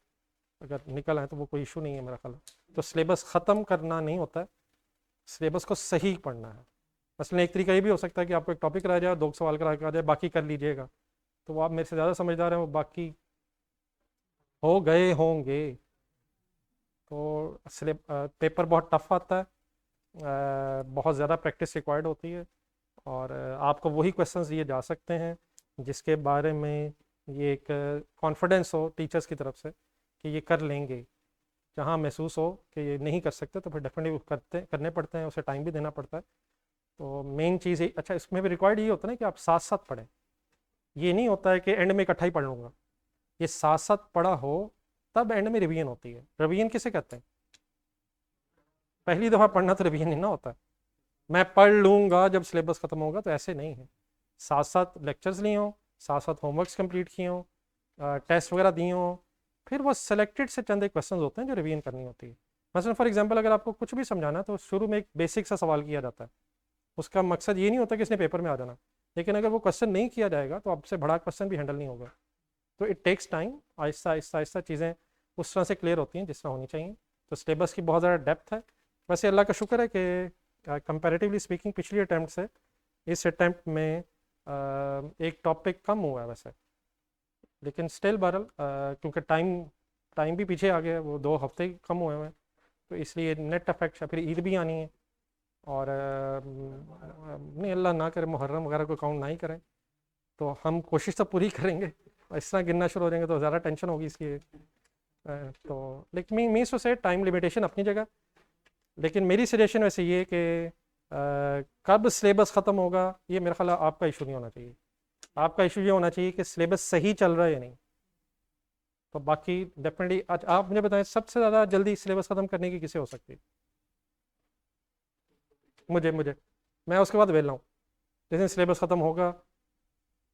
अगर निकल आए तो वो कोई इशू नहीं है मेरा ख्याल। तो सिलेबस ख़त्म करना नहीं होता है, सिलेबस को सही पढ़ना है। मसलन एक तरीका ये भी हो सकता है कि आपको एक टॉपिक रह जाए, 2 सवाल करा के आ जाए, बाकी कर लीजिएगा, तो वो आप मेरे से ज़्यादा समझदार हैं, वो बाकी हो गए होंगे। तो पेपर बहुत टफ आता है, बहुत ज़्यादा प्रैक्टिस रिक्वायर्ड होती है, और आपको वही क्वेश्चंस दिए जा सकते हैं जिसके बारे में ये एक कॉन्फिडेंस हो टीचर्स की तरफ से कि ये कर लेंगे। जहाँ महसूस हो कि ये नहीं कर सकते तो फिर डेफिनेटली करने पड़ते हैं, उसे टाइम भी देना पड़ता है। तो मेन चीज़ ये, अच्छा इसमें भी रिक्वायर्ड ये होता है ना कि आप साथ साथ पढ़ें, ये नहीं होता है कि एंड में इकट्ठा ही पढ़ लूँगा, ये साथ साथ पढ़ा हो तब एंड में रिवीजन होती है। रिवीजन किसे कहते हैं? पहली दफ़ा पढ़ना तो रिवीजन नहीं ना होता है, मैं पढ़ लूँगा जब सिलेबस ख़त्म होगा, तो ऐसे नहीं है। साथ साथ लेक्चर्स लिए हों, साथ साथ होमवर्क्स कंप्लीट किए हों, टेस्ट वगैरह दिए हों, फिर वो सेलेक्टेड से चंद एक क्वेश्चन होते हैं जो रिवीजन करनी होती है। मसलन फॉर एग्जांपल अगर आपको कुछ भी समझाना है तो शुरू में एक बेसिक सा सवाल किया जाता है, उसका मकसद ये नहीं होता कि इसने पेपर में आ जाना, लेकिन अगर वो क्वेश्चन नहीं किया जाएगा तो आपसे बड़ा क्वेश्चन भी हैंडल नहीं होगा। तो it takes time, Aahista Aahista Aahista चीज़ें उस तरह से क्लियर होती हैं जिस तरह होनी चाहिए। तो सिलेबस की बहुत ज़्यादा डेप्थ है। वैसे अल्लाह का शुक्र है कि कंपैरेटिवली स्पीकिंग पिछली अटैम्प्ट से इस अटैम्प्ट में एक टॉपिक कम हुआ है वैसे, लेकिन स्टिल बहरहाल क्योंकि टाइम भी पीछे आ गया है, वो 2 हफ्ते कम हुए हैं, तो इसलिए नेट इफेक्ट है। फिर ईद भी आनी है, और नहीं अल्लाह ना करे मुहर्रम वगैरह को काउंट ना ही करें, तो हम कोशिश तो पूरी करेंगे। इस तरह गिनना शुरू हो जाएंगे तो ज़्यादा टेंशन होगी इसलिए। तो लेकिन मीन्स टू से टाइम लिमिटेशन अपनी जगह, लेकिन मेरी सजेशन वैसे ये है कि कब सिलेबस ख़त्म होगा ये मेरा ख्याल आपका इशू नहीं होना चाहिए। आपका इशू ये होना चाहिए कि सिलेबस सही चल रहा है या नहीं। तो बाकी डेफिनेटली आज आप मुझे बताएं सबसे ज़्यादा जल्दी सिलेबस ख़त्म करने की किसे हो सकती है? मुझे मैं उसके बाद वेला हूँ, जिस दिन सिलेबस ख़त्म होगा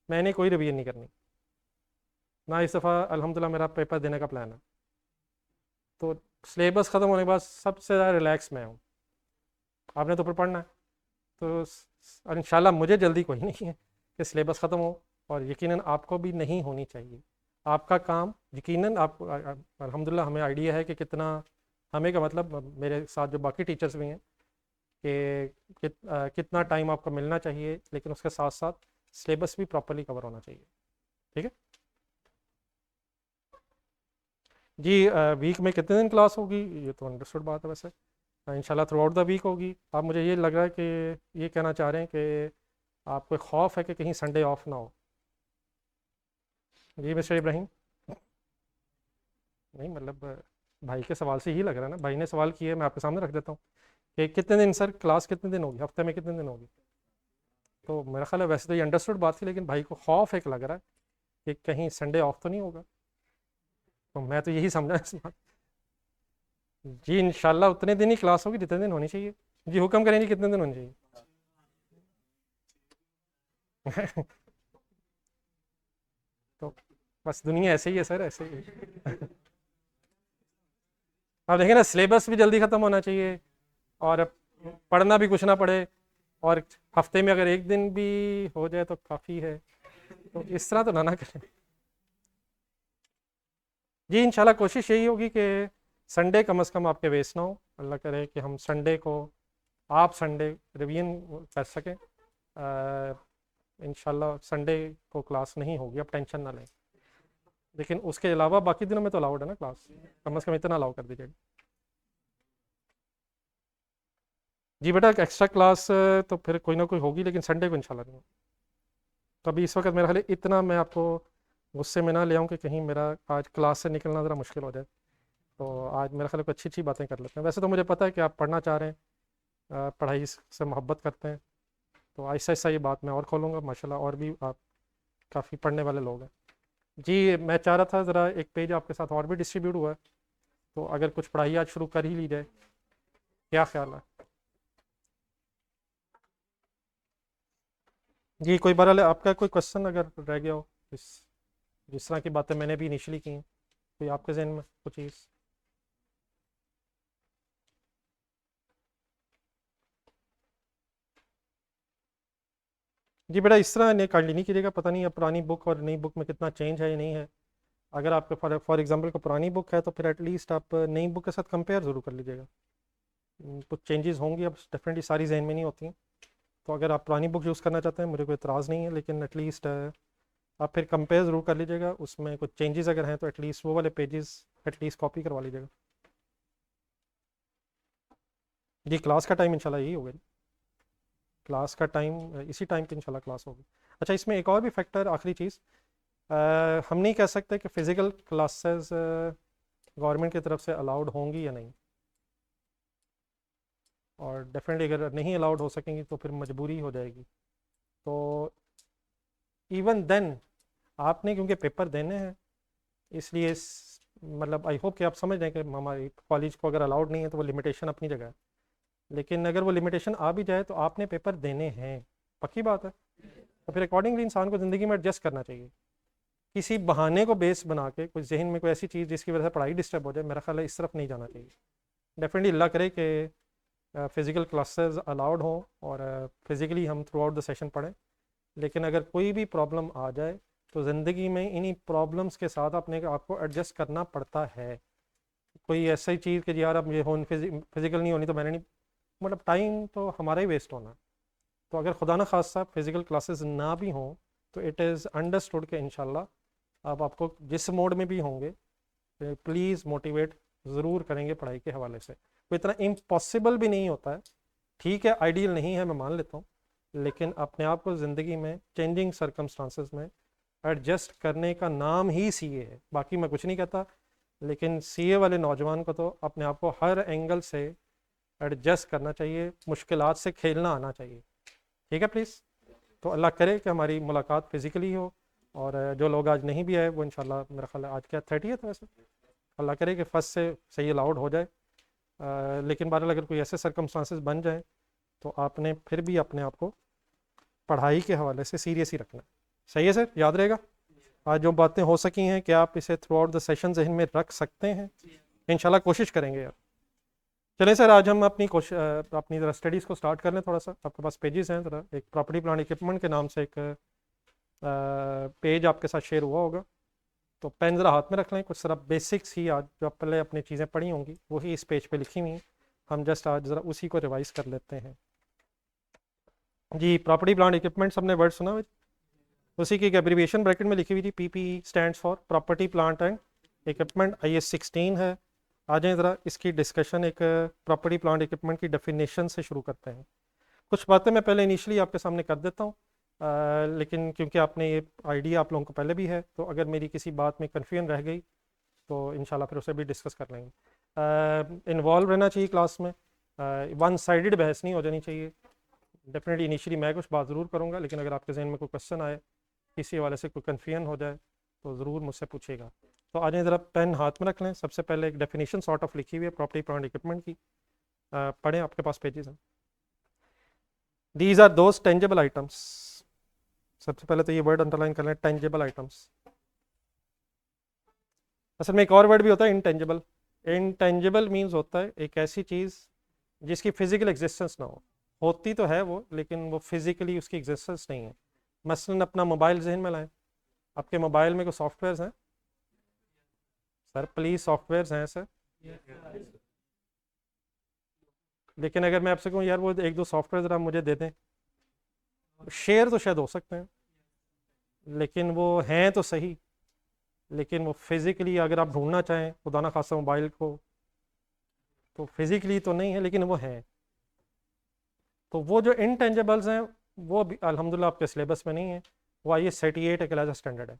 मैंने कोई रिवीजन नहीं करनी ना। इस दफ़ा अल्हम्दुलिल्लाह मेरा पेपर देने का प्लान है, तो सिलेबस ख़त्म होने के बाद सबसे ज़्यादा रिलैक्स मैं हूँ। आपने तो फिर पढ़ना है, तो और इंशाल्लाह मुझे जल्दी कोई नहीं है कि सिलेबस ख़त्म हो, और यकीनन आपको भी नहीं होनी चाहिए। आपका काम यकीनन आप अल्हम्दुलिल्लाह हमें आइडिया है कि कितना, हमें का मतलब मेरे साथ जो बाकी टीचर्स भी हैं कि कितना टाइम आपको मिलना चाहिए, लेकिन उसके साथ साथ सिलेबस भी प्रॉपरली कवर होना चाहिए। ठीक है जी। वीक में कितने दिन क्लास होगी, ये तो अंडरस्टूड बात है वैसे। इंशाल्लाह थ्रू आउट द वीक होगी। आप मुझे ये लग रहा है कि ये कहना चाह रहे हैं कि आपको खौफ है कि कहीं संडे ऑफ ना हो। जी मिस्टर इब्राहिम। नहीं मतलब भाई के सवाल से ही लग रहा है ना, भाई ने सवाल किया है, मैं आपके सामने रख देता हूँ कि कितने दिन सर, क्लास कितने दिन होगी, हफ्ते में कितने दिन होगी। तो मेरा ख्याल है वैसे तो ये अंडरस्टूड बात थी, लेकिन भाई को खौफ एक लग रहा है कि कहीं संडे ऑफ तो नहीं होगा। तो मैं तो यही समझा इस बात। जी इंशाल्लाह उतने दिन ही क्लास होगी जितने दिन होनी चाहिए। जी हुक्म करें जी, कितने दिन होनी चाहिए। तो बस दुनिया ऐसे ही है सर, ऐसे ही है। अब देखें ना, सिलेबस भी जल्दी ख़त्म होना चाहिए, और पढ़ना भी कुछ ना पड़े, और हफ्ते में अगर एक दिन भी हो जाए तो काफ़ी है। तो इस तरह तो ना करें। जी इंशाल्लाह कोशिश यही होगी कि संडे कम से कम आपके वेस्ट ना हो। अल्लाह करे कि हम संडे को, आप संडे रिवीजन कर सकें। इंशाल्लाह संडे को क्लास नहीं होगी, आप टेंशन ना लें। लेकिन उसके अलावा बाकी दिनों में तो अलाउड है ना क्लास, कम से कम इतना अलाउ कर दीजिएगा। जी बेटा एक्स्ट्रा क्लास तो फिर कोई ना कोई होगी, लेकिन संडे को इंशाल्लाह नहीं। तो अभी इस वक्त मेरा ख्याल है इतना मैं आपको गुस्से में ना ले आऊँ कि कहीं मेरा आज क्लास से निकलना ज़रा मुश्किल हो जाए। तो आज मेरा ख्याल है अच्छी अच्छी बातें कर लेते हैं। वैसे तो मुझे पता है कि आप पढ़ना चाह रहे हैं, पढ़ाई से मोहब्बत करते हैं, तो आहिस्ता आहिस्ता ये बात मैं और खोलूँगा। माशाल्लाह और भी आप काफ़ी पढ़ने वाले लोग हैं। जी मैं चाह रहा था ज़रा एक पेज आपके साथ और भी डिस्ट्रीब्यूट हुआ है, तो अगर कुछ पढ़ाई आज शुरू कर ही ली जाए, क्या ख्याल है। जी कोई बहरहाल आपका कोई क्वेश्चन अगर रह गया हो, इस जिस तरह की बातें मैंने भी इनिशियली की हैं, कोई आपके जहन में कुछ चीज़। जी बेटा इस तरह ने काइंडली नहीं कीजिएगा, पता नहीं अब पुरानी बुक और नई बुक में कितना चेंज है या नहीं है। अगर आपके फॉर एग्जांपल को पुरानी बुक है, तो फिर एटलीस्ट आप नई बुक के साथ कंपेयर ज़रूर कर लीजिएगा। कुछ चेंजेस होंगी, अब डेफिनेटली सारी जहन में नहीं होती हैं। तो अगर आप पुरानी बुक यूज़ करना चाहते हैं, मुझे कोई एतराज़ नहीं है, लेकिन एटलीस्ट आप फिर कंपेयर ज़रूर कर लीजिएगा। उसमें कुछ चेंजेस अगर हैं तो एटलीस्ट वो वाले पेजेस एटलीस्ट कॉपी करवा लीजिएगा। जी क्लास का टाइम इंशाल्लाह यही होगा जी। क्लास का टाइम इसी टाइम पे इंशाल्लाह क्लास होगी। अच्छा इसमें एक और भी फैक्टर, आखिरी चीज़, हम नहीं कह सकते कि फ़िज़िकल क्लासेस गवर्नमेंट की तरफ से अलाउड होंगी या नहीं, और डेफिनेटली अगर नहीं अलाउड हो सकेंगी तो फिर मजबूरी हो जाएगी। तो इवन देन आपने क्योंकि पेपर देने हैं, इसलिए मतलब आई होप कि आप समझ रहे हैं कि हमारी कॉलेज को अगर अलाउड नहीं है तो वो लिमिटेशन अपनी जगह है, लेकिन अगर वो लिमिटेशन आ भी जाए तो आपने पेपर देने हैं, पक्की बात है। तो फिर अकॉर्डिंगली इंसान को ज़िंदगी में एडजस्ट करना चाहिए। किसी बहाने को बेस बना के कोई जहन में कोई ऐसी चीज़ जिसकी वजह से पढ़ाई डिस्टर्ब हो जाए, मेरा ख्याल है इस तरफ नहीं जाना चाहिए। डेफिनेटली अल्लाह करे कि फ़िज़िकल क्लासेस अलाउड हों और फिज़िकली हम थ्रू आउट द सेशन पढ़ें, लेकिन अगर कोई भी प्रॉब्लम आ जाए तो ज़िंदगी में इन्हीं प्रॉब्लम्स के साथ अपने आपको एडजस्ट करना पड़ता है। कोई ऐसी चीज़ कि यार अब ये हो फिज़िकल नहीं होनी तो मैंने नहीं, मतलब टाइम तो हमारा ही वेस्ट होना। तो अगर खुदा न खास्ता फिज़िकल क्लासेस ना भी हों, तो इट इज़ अंडरस्टूड कि इंशाल्लाह अब आपको जिस मोड में भी होंगे प्लीज़ मोटिवेट ज़रूर करेंगे पढ़ाई के हवाले से। कोई इतना इम्पॉसिबल भी नहीं होता है। ठीक है आइडियल नहीं है, मैं मान लेता हूँ, लेकिन अपने आप को ज़िंदगी में चेंजिंग सर्कमस्टांसेस में एडजस्ट करने का नाम ही सीए है, बाकी मैं कुछ नहीं कहता। लेकिन सीए वाले नौजवान को तो अपने आप को हर एंगल से एडजस्ट करना चाहिए, मुश्किलात से खेलना आना चाहिए। ठीक है प्लीज़। तो अल्लाह करे कि हमारी मुलाकात फ़िज़िकली हो, और जो लोग आज नहीं भी आए वो इंशाल्लाह, मेरा ख्याल है आज क्या 30th वैसे, अल्लाह करे कि फर्स्ट से सही अलाउड हो जाए। लेकिन बहरहाल अगर कोई ऐसे सर्कमस्टांसेस बन जाए तो आपने फिर भी अपने आप को पढ़ाई के हवाले से सीरियस ही रखना है। सही है सर, याद रहेगा। आज जो बातें हो सकी हैं, क्या आप इसे थ्रू आउट द सेशन जहन में रख सकते हैं इंशाल्लाह कोशिश करेंगे यार। चलें सर, आज हम अपनी ज़रा स्टडीज़ को स्टार्ट कर लें। थोड़ा सा आपके पास पेजेस हैं, ज़रा एक प्रॉपर्टी प्लांट इक्विपमेंट के नाम से एक पेज आपके साथ शेयर हुआ होगा, तो पेन ज़रा हाथ में रख लें। कुछ ज़रा बेसिक्स ही आज जो आप पहले अपनी चीज़ें पढ़ी होंगी वही इस पेज पे लिखी हुई हैं, हम जस्ट आज ज़रा उसी को रिवाइज़ कर लेते हैं। जी, प्रॉपर्टी प्लांट इक्विपमेंट सबने वर्ड सुना हुआ, उसी की एक एब्रीविएशन ब्रैकेट में लिखी हुई थी, PPE stands for property plant and equipment. IS 16 है। आ जाएं ज़रा इसकी डिस्कशन, एक प्रॉपर्टी प्लांट इक्विपमेंट की डेफिनेशन से शुरू करते हैं। कुछ बातें मैं पहले इनिशियली आपके सामने कर देता हूँ, लेकिन क्योंकि आपने ये आइडिया आप लोगों को पहले भी है, तो अगर मेरी किसी बात में कन्फ्यूजन रह गई तो इंशाल्लाह फिर उसे भी डिस्कस कर लेंगे। इन्वॉल्व रहना चाहिए क्लास में, वन साइडेड बहस नहीं हो जानी चाहिए। डेफिनेटली इनिशियली मैं कुछ बात ज़रूर करूँगा, लेकिन अगर आपके जहन में कोई क्वेश्चन आए, किसी हवाले से कोई कन्फ्यूजन हो जाए, तो ज़रूर मुझसे पूछेगा। तो आ जाए ज़रा पेन हाथ में रख लें। सबसे पहले एक डेफिनेशन सॉर्ट ऑफ लिखी हुई है प्रॉपर्टी प्लांट इक्विपमेंट की, पढ़ें, आपके पास पेजेस हैं। These are those tangible items. सबसे पहले तो ये वर्ड अंडरलाइन कर लें, टेंजेबल आइटम्स। असल में एक और वर्ड भी होता है, इनटेंजिबल। इनटेंजिबल मीन्स होता है एक ऐसी चीज़ जिसकी फिजिकल एग्जिस्टेंस ना हो, होती तो है वो, लेकिन वो फिजिकली उसकी एग्जिस्टेंस नहीं है। मसलन अपना मोबाइल जहन में लाएं, आपके मोबाइल में कोई सॉफ्टवेयर हैं सर? प्लीज़, सॉफ्टवेयर हैं सर? लेकिन अगर मैं आपसे कहूँ यार वो एक दो सॉफ्टवेयर ज़रा मुझे दे दें, शेयर तो शायद हो सकते हैं, लेकिन वो हैं तो सही, लेकिन वो फिज़िकली अगर आप ढूंढना चाहें खुदा ना खासा मोबाइल को, तो फिज़िकली तो नहीं है, लेकिन वो हैं। तो वो जो इनटेंजिबल्स हैं वो भी अल्हम्दुलिल्लाह आपके सिलेबस में नहीं है, वो IS 38 एक एज स्टैंडर्ड है।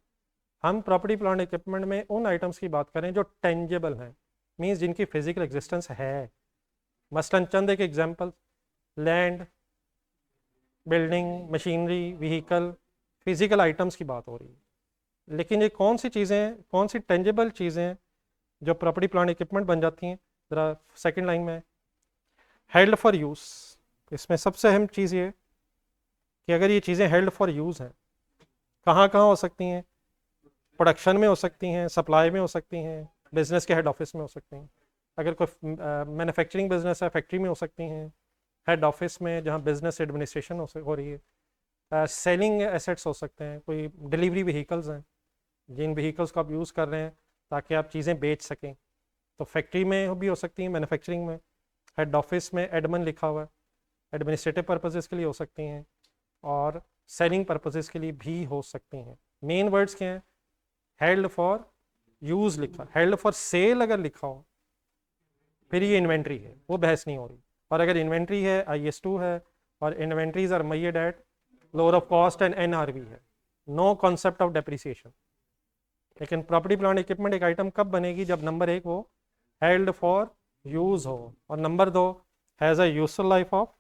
हम प्रॉपर्टी प्लांट इक्विपमेंट में उन आइटम्स की बात करें जो टेंजेबल हैं, मीन्स जिनकी फिजिकल एग्जिस्टेंस है। मसलन चंद एक example, land, building, machinery, vehicle, physical items की बात हो रही है। लेकिन ये कौन सी चीज़ें, कौन सी टेंजेबल चीज़ें जो प्रॉपर्टी प्लांट इक्विपमेंट बन जाती हैं? ज़रा सेकेंड लाइन में, हेल्ड फॉर यूज़। इसमें सबसे अहम चीज़ ये कि अगर ये चीज़ें हेल्ड फॉर यूज़ हैं, कहाँ कहाँ हो सकती हैं? प्रोडक्शन में हो सकती हैं, सप्लाई में हो सकती हैं, बिजनेस के हेड ऑफिस में हो सकती हैं। अगर कोई मैन्युफैक्चरिंग बिजनेस है, फैक्ट्री में हो सकती हैं, हेड ऑफिस में जहाँ बिजनेस एडमिनिस्ट्रेशन हो रही है। सेलिंग एसेट्स हो सकते हैं, कोई डिलीवरी व्हीकल्स हैं जिन व्हीकल्स को आप यूज़ कर रहे हैं ताकि आप चीज़ें बेच सकें, तो फैक्ट्री में भी हो सकती हैं, मैन्युफैक्चरिंग में। हेड ऑफिस में एडमन लिखा हुआ है, एडमिनिस्ट्रेटिव पर्पसेस के लिए हो सकती हैं और सेलिंग पर्पसेस के लिए भी हो सकती हैं। मेन वर्ड्स क्या हैं? हेल्ड फॉर यूज़ लिखा, हेल्ड फॉर सेल अगर लिखा हो फिर ये इन्वेंट्री है, वो बहस नहीं हो रही। और अगर इन्वेंट्री है, IS 2 है, और inventories are measured at lower of cost and NRV है, नो कॉन्सेप्ट ऑफ डेप्रिसिएशन। लेकिन प्रॉपर्टी प्लांट इक्विपमेंट एक आइटम कब बनेगी? जब नंबर एक वो हेल्ड फॉर यूज हो, और नंबर दो has a useful life of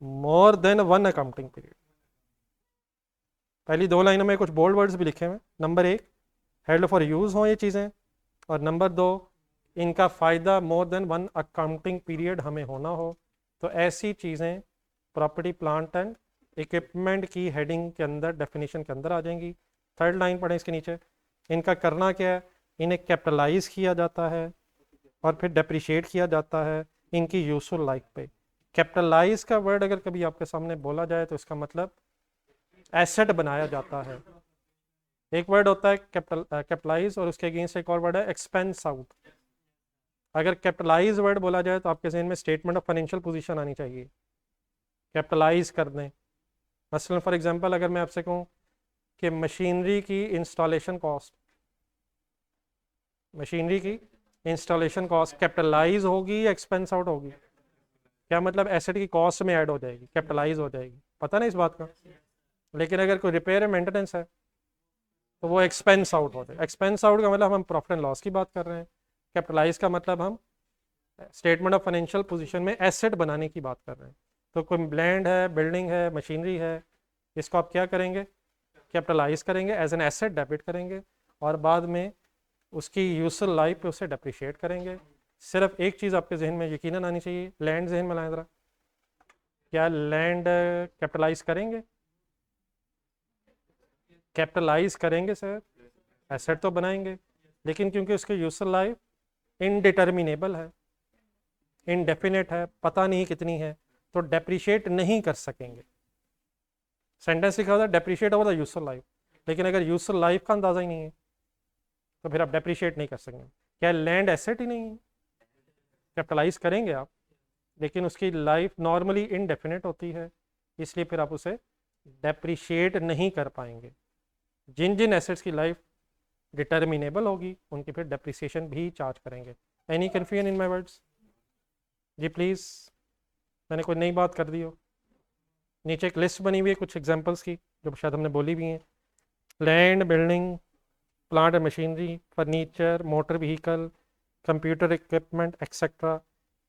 more than 1 accounting period. पहली दो लाइनों में कुछ बोल्ड वर्ड्स भी लिखे हुए। नंबर एक, हेल्ड फॉर यूज हो ये चीज़ें, और नंबर दो, इनका फ़ायदा मोर देन 1 अकाउंटिंग पीरियड हमें होना हो। तो ऐसी चीज़ें प्रॉपर्टी प्लांट एंड इक्विपमेंट की हेडिंग के अंदर, डेफिनेशन के अंदर आ जाएंगी। थर्ड लाइन पढ़ें इसके नीचे, इनका करना क्या है? इन्हें कैपिटलाइज किया जाता है और फिर डेप्रिशिएट किया जाता है इनकी यूजफुल लाइफ पे। कैपिटलाइज का वर्ड अगर कभी आपके सामने बोला जाए तो इसका मतलब एसेट बनाया जाता है। एक वर्ड होता है कैपिटलाइज, और उसके अगेंस्ट एक और वर्ड है एक्सपेंस आउट। अगर कैपिटलाइज वर्ड बोला जाए तो आपके जहन में स्टेटमेंट ऑफ फाइनेंशियल पोजीशन आनी चाहिए, कैपिटलाइज कर दें। मसलन फॉर एग्जांपल अगर मैं आपसे कहूँ कि मशीनरी की इंस्टॉलेशन कॉस्ट, मशीनरी की इंस्टॉलेशन कॉस्ट कैपिटलाइज होगी या एक्सपेंस आउट होगी? क्या मतलब? एसेट की कॉस्ट में ऐड हो जाएगी, कैपिटलाइज हो जाएगी, पता नहीं इस बात का। लेकिन अगर कोई रिपेयर एंड मेंटेनेंस है तो वो एक्सपेंस आउट हो जाएगा। एक्सपेंस आउट का मतलब हम प्रॉफिट एंड लॉस की बात कर रहे हैं, कैपिटलाइज का मतलब हम स्टेटमेंट ऑफ फाइनेंशियल पोजीशन में एसेट बनाने की बात कर रहे हैं। तो कोई लैंड है, बिल्डिंग है, मशीनरी है, इसको आप क्या करेंगे? कैपिटलाइज करेंगे, एज एन एसेट डेबिट करेंगे, और बाद में उसकी यूजफुल लाइफ पे उसे डेप्रिशिएट करेंगे। सिर्फ एक चीज़ आपके जहन में यकीनन आनी चाहिए, लैंड जहन में लाएं ज़रा। क्या लैंड कैपिटलाइज करेंगे? कैपिटलाइज करेंगे सर, एसेट तो बनाएंगे, लेकिन क्योंकि उसकी यूजफुल लाइफ इनडिटर्मिनेबल है, इनडेफिनेट है, पता नहीं कितनी है, तो डेप्रिशिएट नहीं कर सकेंगे। सेंटेंस लिखा होता है depreciate over the useful life, लेकिन अगर यूजफुल लाइफ का अंदाजा ही नहीं है तो फिर आप डेप्रिशिएट नहीं कर सकेंगे। क्या लैंड एसेट ही नहीं है? कैपिटलाइज करेंगे आप, लेकिन उसकी लाइफ नॉर्मली इनडेफिनेट होती है, इसलिए फिर आप उसे डेप्रिशिएट नहीं कर पाएंगे। जिन जिन एसेट्स की लाइफ डिटर्मिनेबल होगी उनकी फिर डेप्रिसिएशन भी चार्ज करेंगे। Any confusion in my words? जी प्लीज़, मैंने कोई नई बात कर दी हो? नीचे एक लिस्ट बनी हुई है कुछ एग्जांपल्स की जो शायद हमने बोली भी हैं। Land, building, plant and machinery, furniture, motor vehicle, computer equipment etcetera,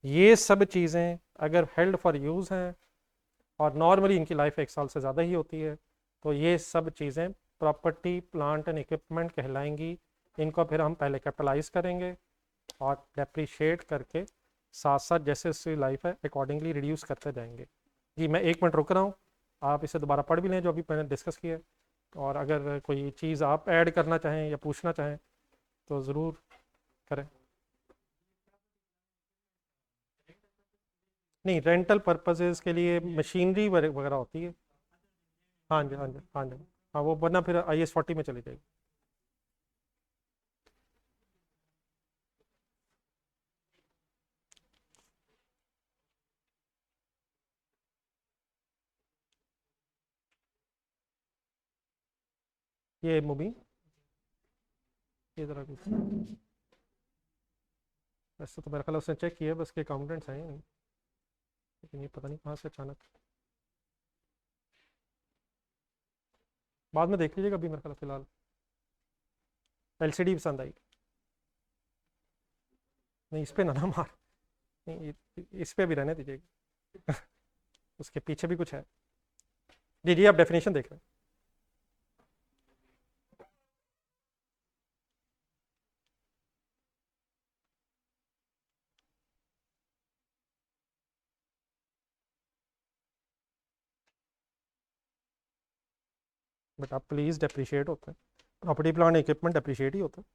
ये सब चीज़ें अगर हेल्ड फॉर यूज़ हैं और नॉर्मली इनकी लाइफ 1 साल से ज़्यादा ही होती है, तो ये सब चीज़ें प्रॉपर्टी, प्लांट एंड इक्विपमेंट कहलाएंगी। इनको फिर हम पहले कैपिटलाइज करेंगे और डेप्रिशिएट करके साथ साथ जैसे उसकी लाइफ है अकॉर्डिंगली रिड्यूस करते जाएंगे। जी मैं 1 मिनट रुक रहा हूँ, आप इसे दोबारा पढ़ भी लें जो अभी मैंने डिस्कस किया है, और अगर कोई चीज़ आप ऐड करना चाहें या पूछना चाहें तो ज़रूर करें। नहीं, रेंटल पर्पसेस के लिए मशीनरी वगैरह होती है। हाँ जी, हाँ जी, हाँ जी, हाँ, वो वरना फिर IS 40 में चली जाएगी। ये मूवी ये ज़रा कुछ, वैसे तो मेरा ख्याल उसने चेक किया, बस के अकाउंटेंट्स हैं नहीं, लेकिन ये पता नहीं कहाँ से अचानक, बाद में देख लीजिएगा, अभी मेरे ख्याल फिलहाल LCD पसंद आई। नहीं, इस पे ना मार, नहीं इस पे भी रहने दीजिएगा। उसके पीछे भी कुछ है। जी जी, आप डेफिनेशन देख रहे हैं। बट आप प्लीज़, डेप्रिशिएट होता है, प्रॉपर्टी प्लांट इक्विपमेंट डेप्रिशिएट ही होता है।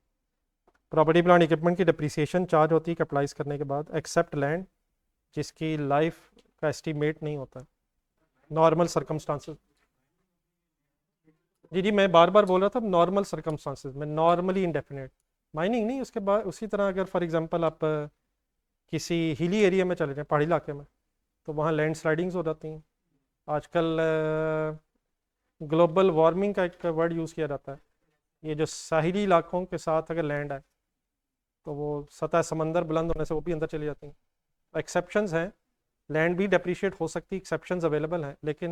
प्रॉपर्टी प्लांट इक्विपमेंट की डेप्रिसिएशन चार्ज होती है कैपिटलाइज करने के बाद, एक्सेप्ट लैंड जिसकी लाइफ का एस्टीमेट नहीं होता नॉर्मल सर्कमस्टांसेस। जी जी, मैं बार बार बोल रहा था नॉर्मल सर्कमस्टांसेस में, नॉर्मली इंडेफिनेट माइनिंग नहीं। उसके बाद उसी तरह अगर फॉर एग्जांपल आप किसी हिली एरिया में चले जाएं, पहाड़ी इलाके में, तो वहाँ लैंड स्लाइडिंग्स हो जाती हैं। आजकल ग्लोबल वार्मिंग का एक वर्ड यूज़ किया जाता है। ये जो साहिली इलाकों के साथ अगर लैंड है तो वो सतह समंदर बुलंद होने से वो भी अंदर चली जाती हैं। एक्सेप्शंस हैं, लैंड भी डेप्रिशिएट हो सकती है, एक्सेप्शंस अवेलेबल हैं, लेकिन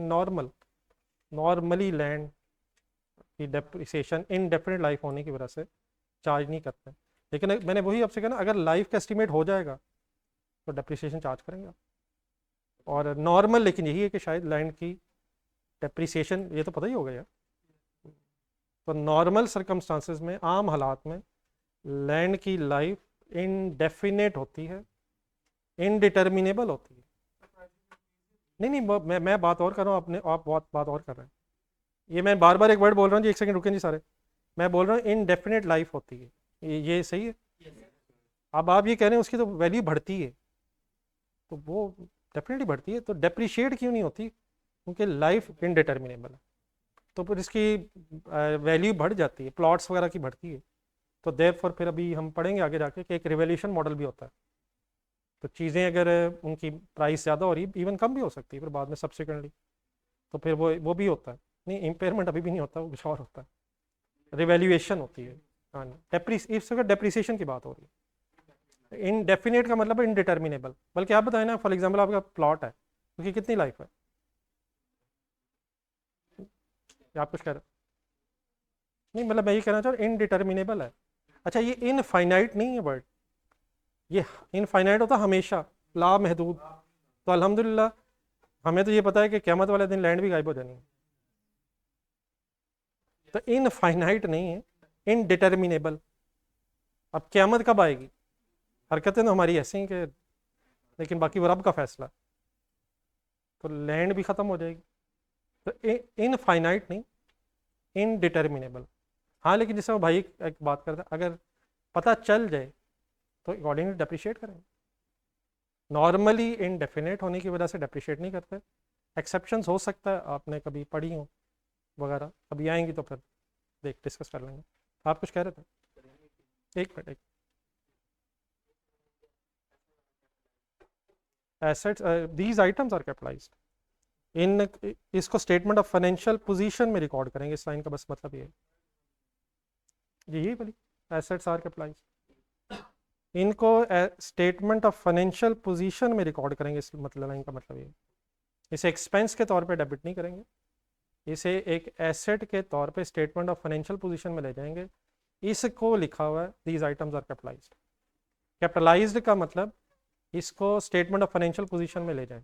नॉर्मली लैंड की डेप्रिसिएशन इनडेफिनेट लाइफ होने की वजह से चार्ज नहीं करते। लेकिन मैंने वही आपसे कहा ना, अगर लाइफ का एस्टिमेट हो जाएगा तो डेप्रिसिएशन चार्ज करेंगे आप। और नॉर्मल लेकिन यही है कि शायद लैंड की डेप्रिसिएशन, ये तो पता ही होगा यार, तो नॉर्मल सर्कमस्टांसेस में, आम हालात में लैंड की लाइफ इनडेफिनेट होती है, इनडिटर्मिनेबल होती है। नहीं नहीं, मैं बात और कर रहा हूँ, आपने आप बात और कर रहे हैं। ये मैं बार बार एक वर्ड बोल रहा हूँ जी, 1 सेकंड रुकें जी सारे। मैं बोल रहा हूँ इनडेफिनेट लाइफ होती है, ये सही है। अब आप ये कह रहे हैं उसकी तो वैल्यू बढ़ती है, तो वो डेफिनेटली बढ़ती है, तो डेप्रिशिएट क्यों नहीं होती? क्योंकि लाइफ इनडिटर्मिनेबल है, तो फिर इसकी वैल्यू बढ़ जाती है, प्लॉट्स वगैरह की बढ़ती है। तो देयरफॉर फिर अभी हम पढ़ेंगे आगे जाके कि एक रिवैल्यूएशन मॉडल भी होता है। तो चीज़ें अगर उनकी प्राइस ज़्यादा हो रही, इवन कम भी हो सकती है फिर बाद में सब्सिक्वेंटली, तो फिर वो भी होता है। नहीं, इम्पेयरमेंट अभी भी नहीं होता, वो कुछ और होता है, रिवैल्यूएशन होती है। हाँ, इस वक्त डेप्रिसिएशन की बात हो रही है। इनडेफिनेट का मतलब है इनडिटर्मिनेबल। बल्कि आप बताएं ना, फॉर एग्जाम्पल आपका प्लॉट है, उसकी कितनी लाइफ है? या आप कुछ कह रहे हो? नहीं, मतलब मैं ये कहना चाह रहा हूँ इनडिटर्मिनेबल है। अच्छा, ये इनफाइनाइट नहीं है वर्ड, ये इनफाइनाइट होता हमेशा, लामहदूद। तो अल्हम्दुलिल्लाह हमें तो ये पता है कि क़यामत वाले दिन लैंड भी गायब हो जानी है। तो इनफाइनाइट नहीं है, इनडिटर्मिनेबल। अब क़यामत कब आएगी? हरकतें तो हमारी ऐसी हैं कि, लेकिन बाकी वो रब का फैसला, तो लैंड भी ख़त्म हो जाएगी। तो इनफाइनाइट नहीं, इनडिटर्मिनेबल। हाँ, लेकिन जैसे वो भाई एक बात करता है, अगर पता चल जाए तो अकॉर्डिंगली डेप्रिशिएट करेंगे। नॉर्मली इनडेफिनेट होने की वजह से डेप्रिशिएट नहीं करते, एक्सेप्शंस हो सकता है, आपने कभी पढ़ी हो वगैरह, कभी आएंगी तो फिर डिस्कस कर लेंगे। आप कुछ कह रहे थे? एक minute. Assets, these items are capitalized in, इसको स्टेटमेंट ऑफ फाइनेंशियल पोजीशन में रिकॉर्ड करेंगे। इस लाइन का बस मतलब ये है, यही बोली, एसेट्स आर कैपिटलाइज्ड, इनको स्टेटमेंट ऑफ फाइनेंशियल पोजीशन में रिकॉर्ड करेंगे। इस मतलब लाइन का मतलब ये, इसे एक्सपेंस के तौर पे डेबिट नहीं करेंगे, इसे एक एसेट के तौर पे स्टेटमेंट ऑफ फाइनेंशियल पोजीशन में ले जाएंगे। इसको लिखा हुआ है these items are capitalised. Capitalised का मतलब इसको स्टेटमेंट ऑफ फाइनेंशियल पोजीशन में ले जाएं।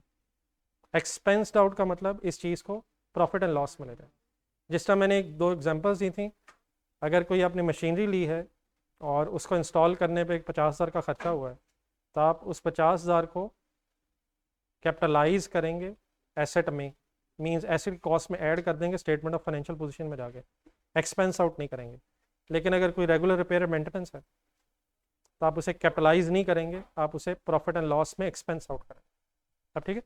एक्सपेंस्ड आउट का मतलब इस चीज़ को प्रॉफिट एंड लॉस में ले जाएं। जिस तरह मैंने एक दो एग्जांपल्स दी थी, अगर कोई आपने मशीनरी ली है और उसको इंस्टॉल करने पे 50,000 का खर्चा हुआ है, तो आप उस 50,000 को कैपिटलाइज करेंगे एसेट में, मींस एसेट कॉस्ट में ऐड कर देंगे स्टेटमेंट ऑफ फाइनेंशियल पोजीशन में जाके, एक्सपेंस आउट नहीं करेंगे। लेकिन अगर कोई रेगुलर रिपेयर मेंटेनेंस है तो आप उसे कैपिटलाइज नहीं करेंगे, आप उसे प्रॉफिट एंड लॉस में एक्सपेंस आउट करेंगे। अब ठीक है,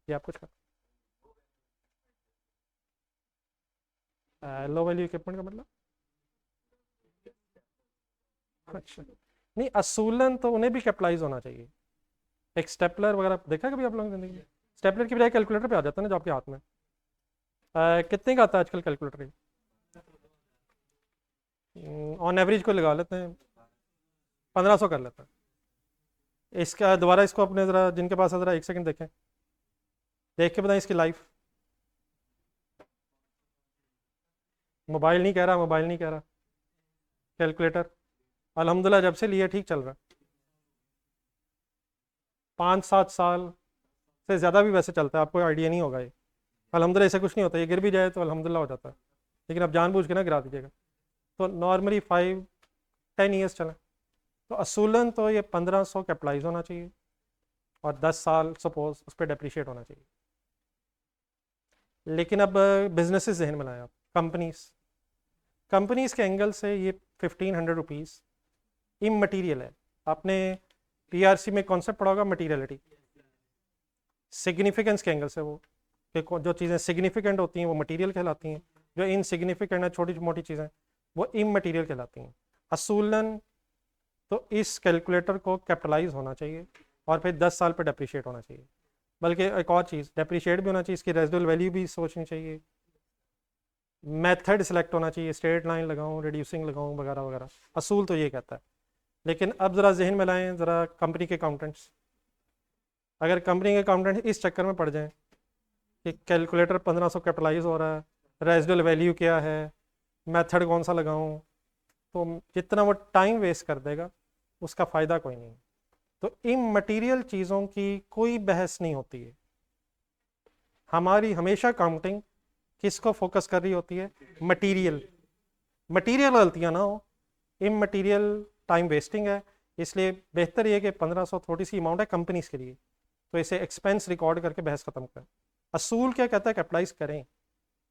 ये आप कुछ कर, लो वैल्यू इक्विपमेंट का मतलब, अच्छा नहीं, असूलन तो उन्हें भी कैपिटलाइज होना चाहिए। एक स्टेपलर वगैरह देखा है कभी आप लोगों ने जिंदगी में? स्टेपलर की बजाय कैलकुलेटर पे आ जाता है ना जो आपके हाथ में। कितने का आता है आजकल कैलकुलेटर? ऑन एवरेज को लगा लेते हैं 1500 कर लेते हैं। इसका दोबारा इसको अपने ज़रा, जिनके पास है ज़रा एक सेकंड देखें, देख के बताएं इसकी लाइफ। मोबाइल नहीं कह रहा, मोबाइल नहीं कह रहा, कैलकुलेटर अल्हम्दुलिल्लाह जब से लिए ठीक चल रहा है। 5-7 साल से ज़्यादा भी वैसे चलता है, आपको आइडिया नहीं होगा ये। अल्हम्दुलिल्लाह ऐसा कुछ नहीं होता, ये गिर भी जाए तो अल्हम्दुलिल्लाह हो जाता है, लेकिन आप जानबूझ के ना गिरा दीजिएगा। तो नॉर्मली 5-10 ईयर्स चलें तो असूलन तो ये 1500 कैपिटलाइज होना चाहिए और 10 साल सपोज उस पर डेप्रिशिएट होना चाहिए। लेकिन अब बिजनेसेस जहन में लाएं आप, कंपनीज के एंगल से ये 1500 रुपीज़ इममटीरियल है। आपने पीआरसी में कॉन्सेप्ट पढ़ा होगा मटीरियलिटी, सिग्निफिकेंस के एंगल से, वो कि जो चीज़ें सिग्निफिकेंट होती हैं वो मटीरियल कहलाती हैं, जो इनसिग्निफिकेंट है छोटी मोटी चीज़ें वो इममटीरियल कहलाती हैं। असूलन तो इस कैलकुलेटर को कैपिटलाइज होना चाहिए और फिर 10 साल पर डेप्रिशिएट होना चाहिए। बल्कि एक और चीज़, डेप्रिशिएट भी होना चाहिए, इसकी रेजिडुअल वैल्यू भी सोचनी चाहिए, मेथड सिलेक्ट होना चाहिए, स्ट्रेट लाइन लगाऊं, रिड्यूसिंग लगाऊं वगैरह वगैरह। असूल तो ये कहता है। लेकिन अब ज़रा जहन में लाएँ ज़रा कंपनी के अकाउंटेंट्स, अगर कंपनी के अकाउंटेंट इस चक्कर में पड़ जाएं कि कैलकुलेटर 1500 कैपिटलाइज हो रहा है, रेजिडुअल वैल्यू क्या है, मेथड कौन सा लगाऊं, तो जितना वो टाइम वेस्ट कर देगा उसका फ़ायदा कोई नहीं। तो इममटीरियल चीज़ों की कोई बहस नहीं होती है। हमारी हमेशा काउंटिंग किसको फोकस कर रही होती है? मटीरियल। मटीरियल गलतियाँ ना हो, इममटीरियल टाइम वेस्टिंग है। इसलिए बेहतर ये कि 1500 थोड़ी सी अमाउंट है कंपनीज के लिए, तो इसे एक्सपेंस रिकॉर्ड करके बहस ख़त्म करें। असूल क्या कहता है? कैपिटलाइज करें,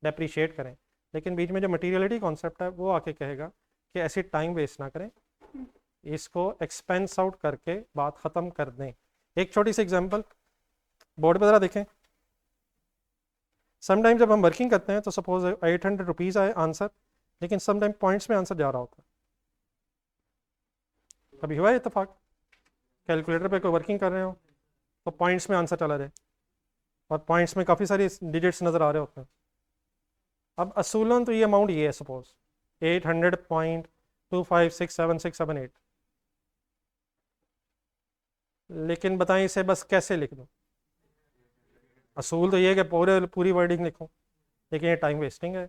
डेप्रीशिएट करें। लेकिन बीच में जो मटीरियलिटी कॉन्सेप्ट है वो आके कहेगा कि ऐसी टाइम वेस्ट ना करें, इसको एक्सपेंस आउट करके बात ख़त्म कर दें। एक छोटी सी एग्जांपल बोर्ड पर ज़रा देखें। समटाइम जब हम वर्किंग करते हैं तो सपोज 800 रुपीज़ आए आंसर, लेकिन समटाइम पॉइंट्स में आंसर जा रहा होता है। कभी हुआ है इत्तेफाक कैलकुलेटर पे कोई वर्किंग कर रहे हो तो पॉइंट्स में आंसर चला जाए और पॉइंट्स में काफ़ी सारे डिजिट्स नज़र आ रहे होते हैं। अब असूलन तो ये अमाउंट ये है, सपोज 800.25676778, लेकिन बताएं इसे बस कैसे लिख दूं? असूल तो ये है कि पूरी वर्डिंग लिखूं, लेकिन ये टाइम वेस्टिंग है।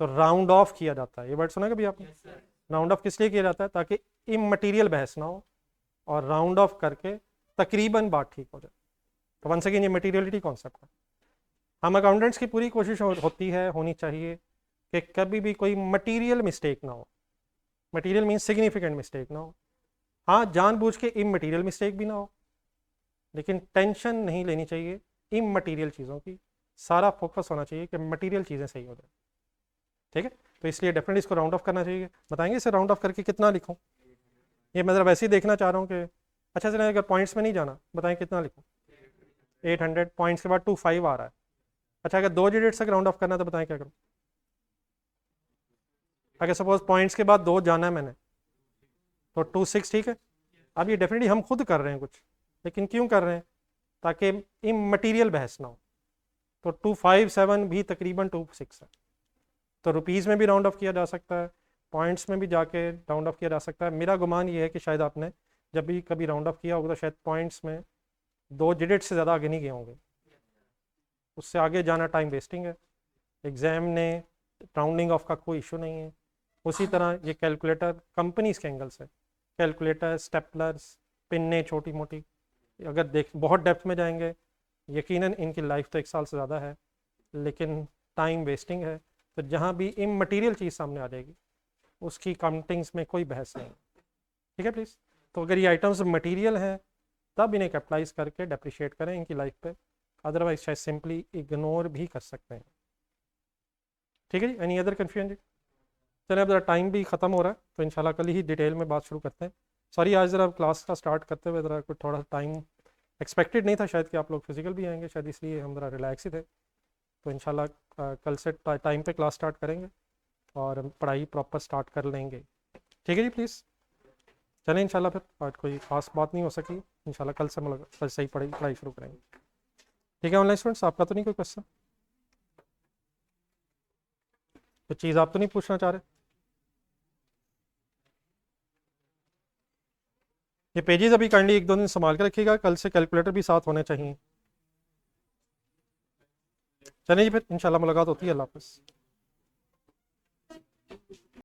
तो राउंड ऑफ किया जाता है। ये वर्ड सुना कभी आपने? राउंड ऑफ किस लिए किया जाता है? ताकि इममटीरियल बहस ना हो और राउंड ऑफ करके तकरीबन बात ठीक हो जाए। तो वन सेकेंड, ये मटीरियलिटी कॉन्सेप्ट है। हम अकाउंटेंट्स की पूरी कोशिश होती है, होनी चाहिए कि कभी भी कोई मटीरियल मिस्टेक ना हो। मटीरियल मीन्स सिग्निफिकेंट मिस्टेक ना हो। हाँ, जानबूझ के इममटीरियल मिस्टेक भी ना हो, लेकिन टेंशन नहीं लेनी चाहिए इममटीरियल चीज़ों की। सारा फोकस होना चाहिए कि मटीरियल चीज़ें सही हो जाए। ठीक है, तो इसलिए डेफिनेटली इसको राउंड ऑफ करना चाहिए। बताएंगे इसे राउंड ऑफ करके कितना लिखूं? ये मैं ज़रा वैसे ही देखना चाह रहा हूँ कि अच्छा चलें, अगर पॉइंट्स में नहीं जाना बताएं कितना लिखूँ। 800 पॉइंट्स के बाद 25 आ रहा है। अच्छा अगर 2 डिजिट तक राउंड ऑफ करना है तो बताएं क्या करूँ। अगर सपोज पॉइंट्स के बाद 2 जाना है मैंने तो 26 ठीक है। अब ये डेफिनेटली हम खुद कर रहे हैं कुछ, लेकिन क्यों कर रहे हैं, ताकि इमटेरियल बहस ना हो। तो 257 भी तकरीबन 26 है। तो रुपीज़ में भी राउंड ऑफ किया जा सकता है, पॉइंट्स में भी जाके राउंड ऑफ किया जा सकता है। मेरा गुमान ये है कि शायद आपने जब भी कभी राउंड ऑफ किया होगा तो शायद पॉइंट्स में 2 डिजिट से ज़्यादा आगे नहीं गए होंगे। उससे आगे जाना टाइम वेस्टिंग है। एग्ज़ाम ने राउंडिंग ऑफ का कोई इशू नहीं है। उसी तरह ये कैलकुलेटर कंपनीज के एंगल से, कैलकुलेटर, स्टेपलर्स, पिन्ने छोटी मोटी, अगर देख बहुत डेप्थ में जाएंगे यकीनन इनकी लाइफ तो 1 साल से ज़्यादा है, लेकिन टाइम वेस्टिंग है। तो जहाँ भी इमटेरियल चीज़ सामने आ जाएगी उसकी काउंटिंग्स में कोई बहस नहीं। ठीक है प्लीज़। तो अगर ये आइटम्स मटेरियल हैं तब इन्हें कैपिटलाइज करके डेप्रिशिएट करें इनकी लाइफ पे, अदरवाइज शायद सिंपली इग्नोर भी कर सकते हैं। ठीक है जी, एनी अदर कन्फ्यूजन जी। चलिए अब ज़रा टाइम भी ख़त्म हो रहा है तो इंशाल्लाह कल ही डिटेल में बात शुरू करते हैं। सॉरी आज ज़रा क्लास का स्टार्ट करते हुए ज़रा कुछ थोड़ा टाइम एक्सपेक्टेड नहीं था शायद कि आप लोग फिजिकल भी आएंगे, शायद इसलिए हम ज़रा रिलैक्स ही थे। तो इंशाल्लाह कल से टाइम पे क्लास स्टार्ट करेंगे और पढ़ाई प्रॉपर स्टार्ट कर लेंगे। ठीक है जी प्लीज़। चलें इंशाल्लाह फिर, आज कोई खास बात नहीं हो सकी, इंशाल्लाह कल से कल सही पढ़ाई शुरू करेंगे। ठीक है ऑनलाइन स्टूडेंट्स, आपका तो नहीं कोई क्वेश्चन, कुछ चीज़ आप तो नहीं पूछना चाह रहे। ये पेजेस अभी काइंडली 1-2 दिन संभाल के रखिएगा, कल से कैलकुलेटर भी साथ होने चाहिए। चलिए जी फिर इंशाल्लाह मुलाकात होती है। अल्लाह हाफ़िज़।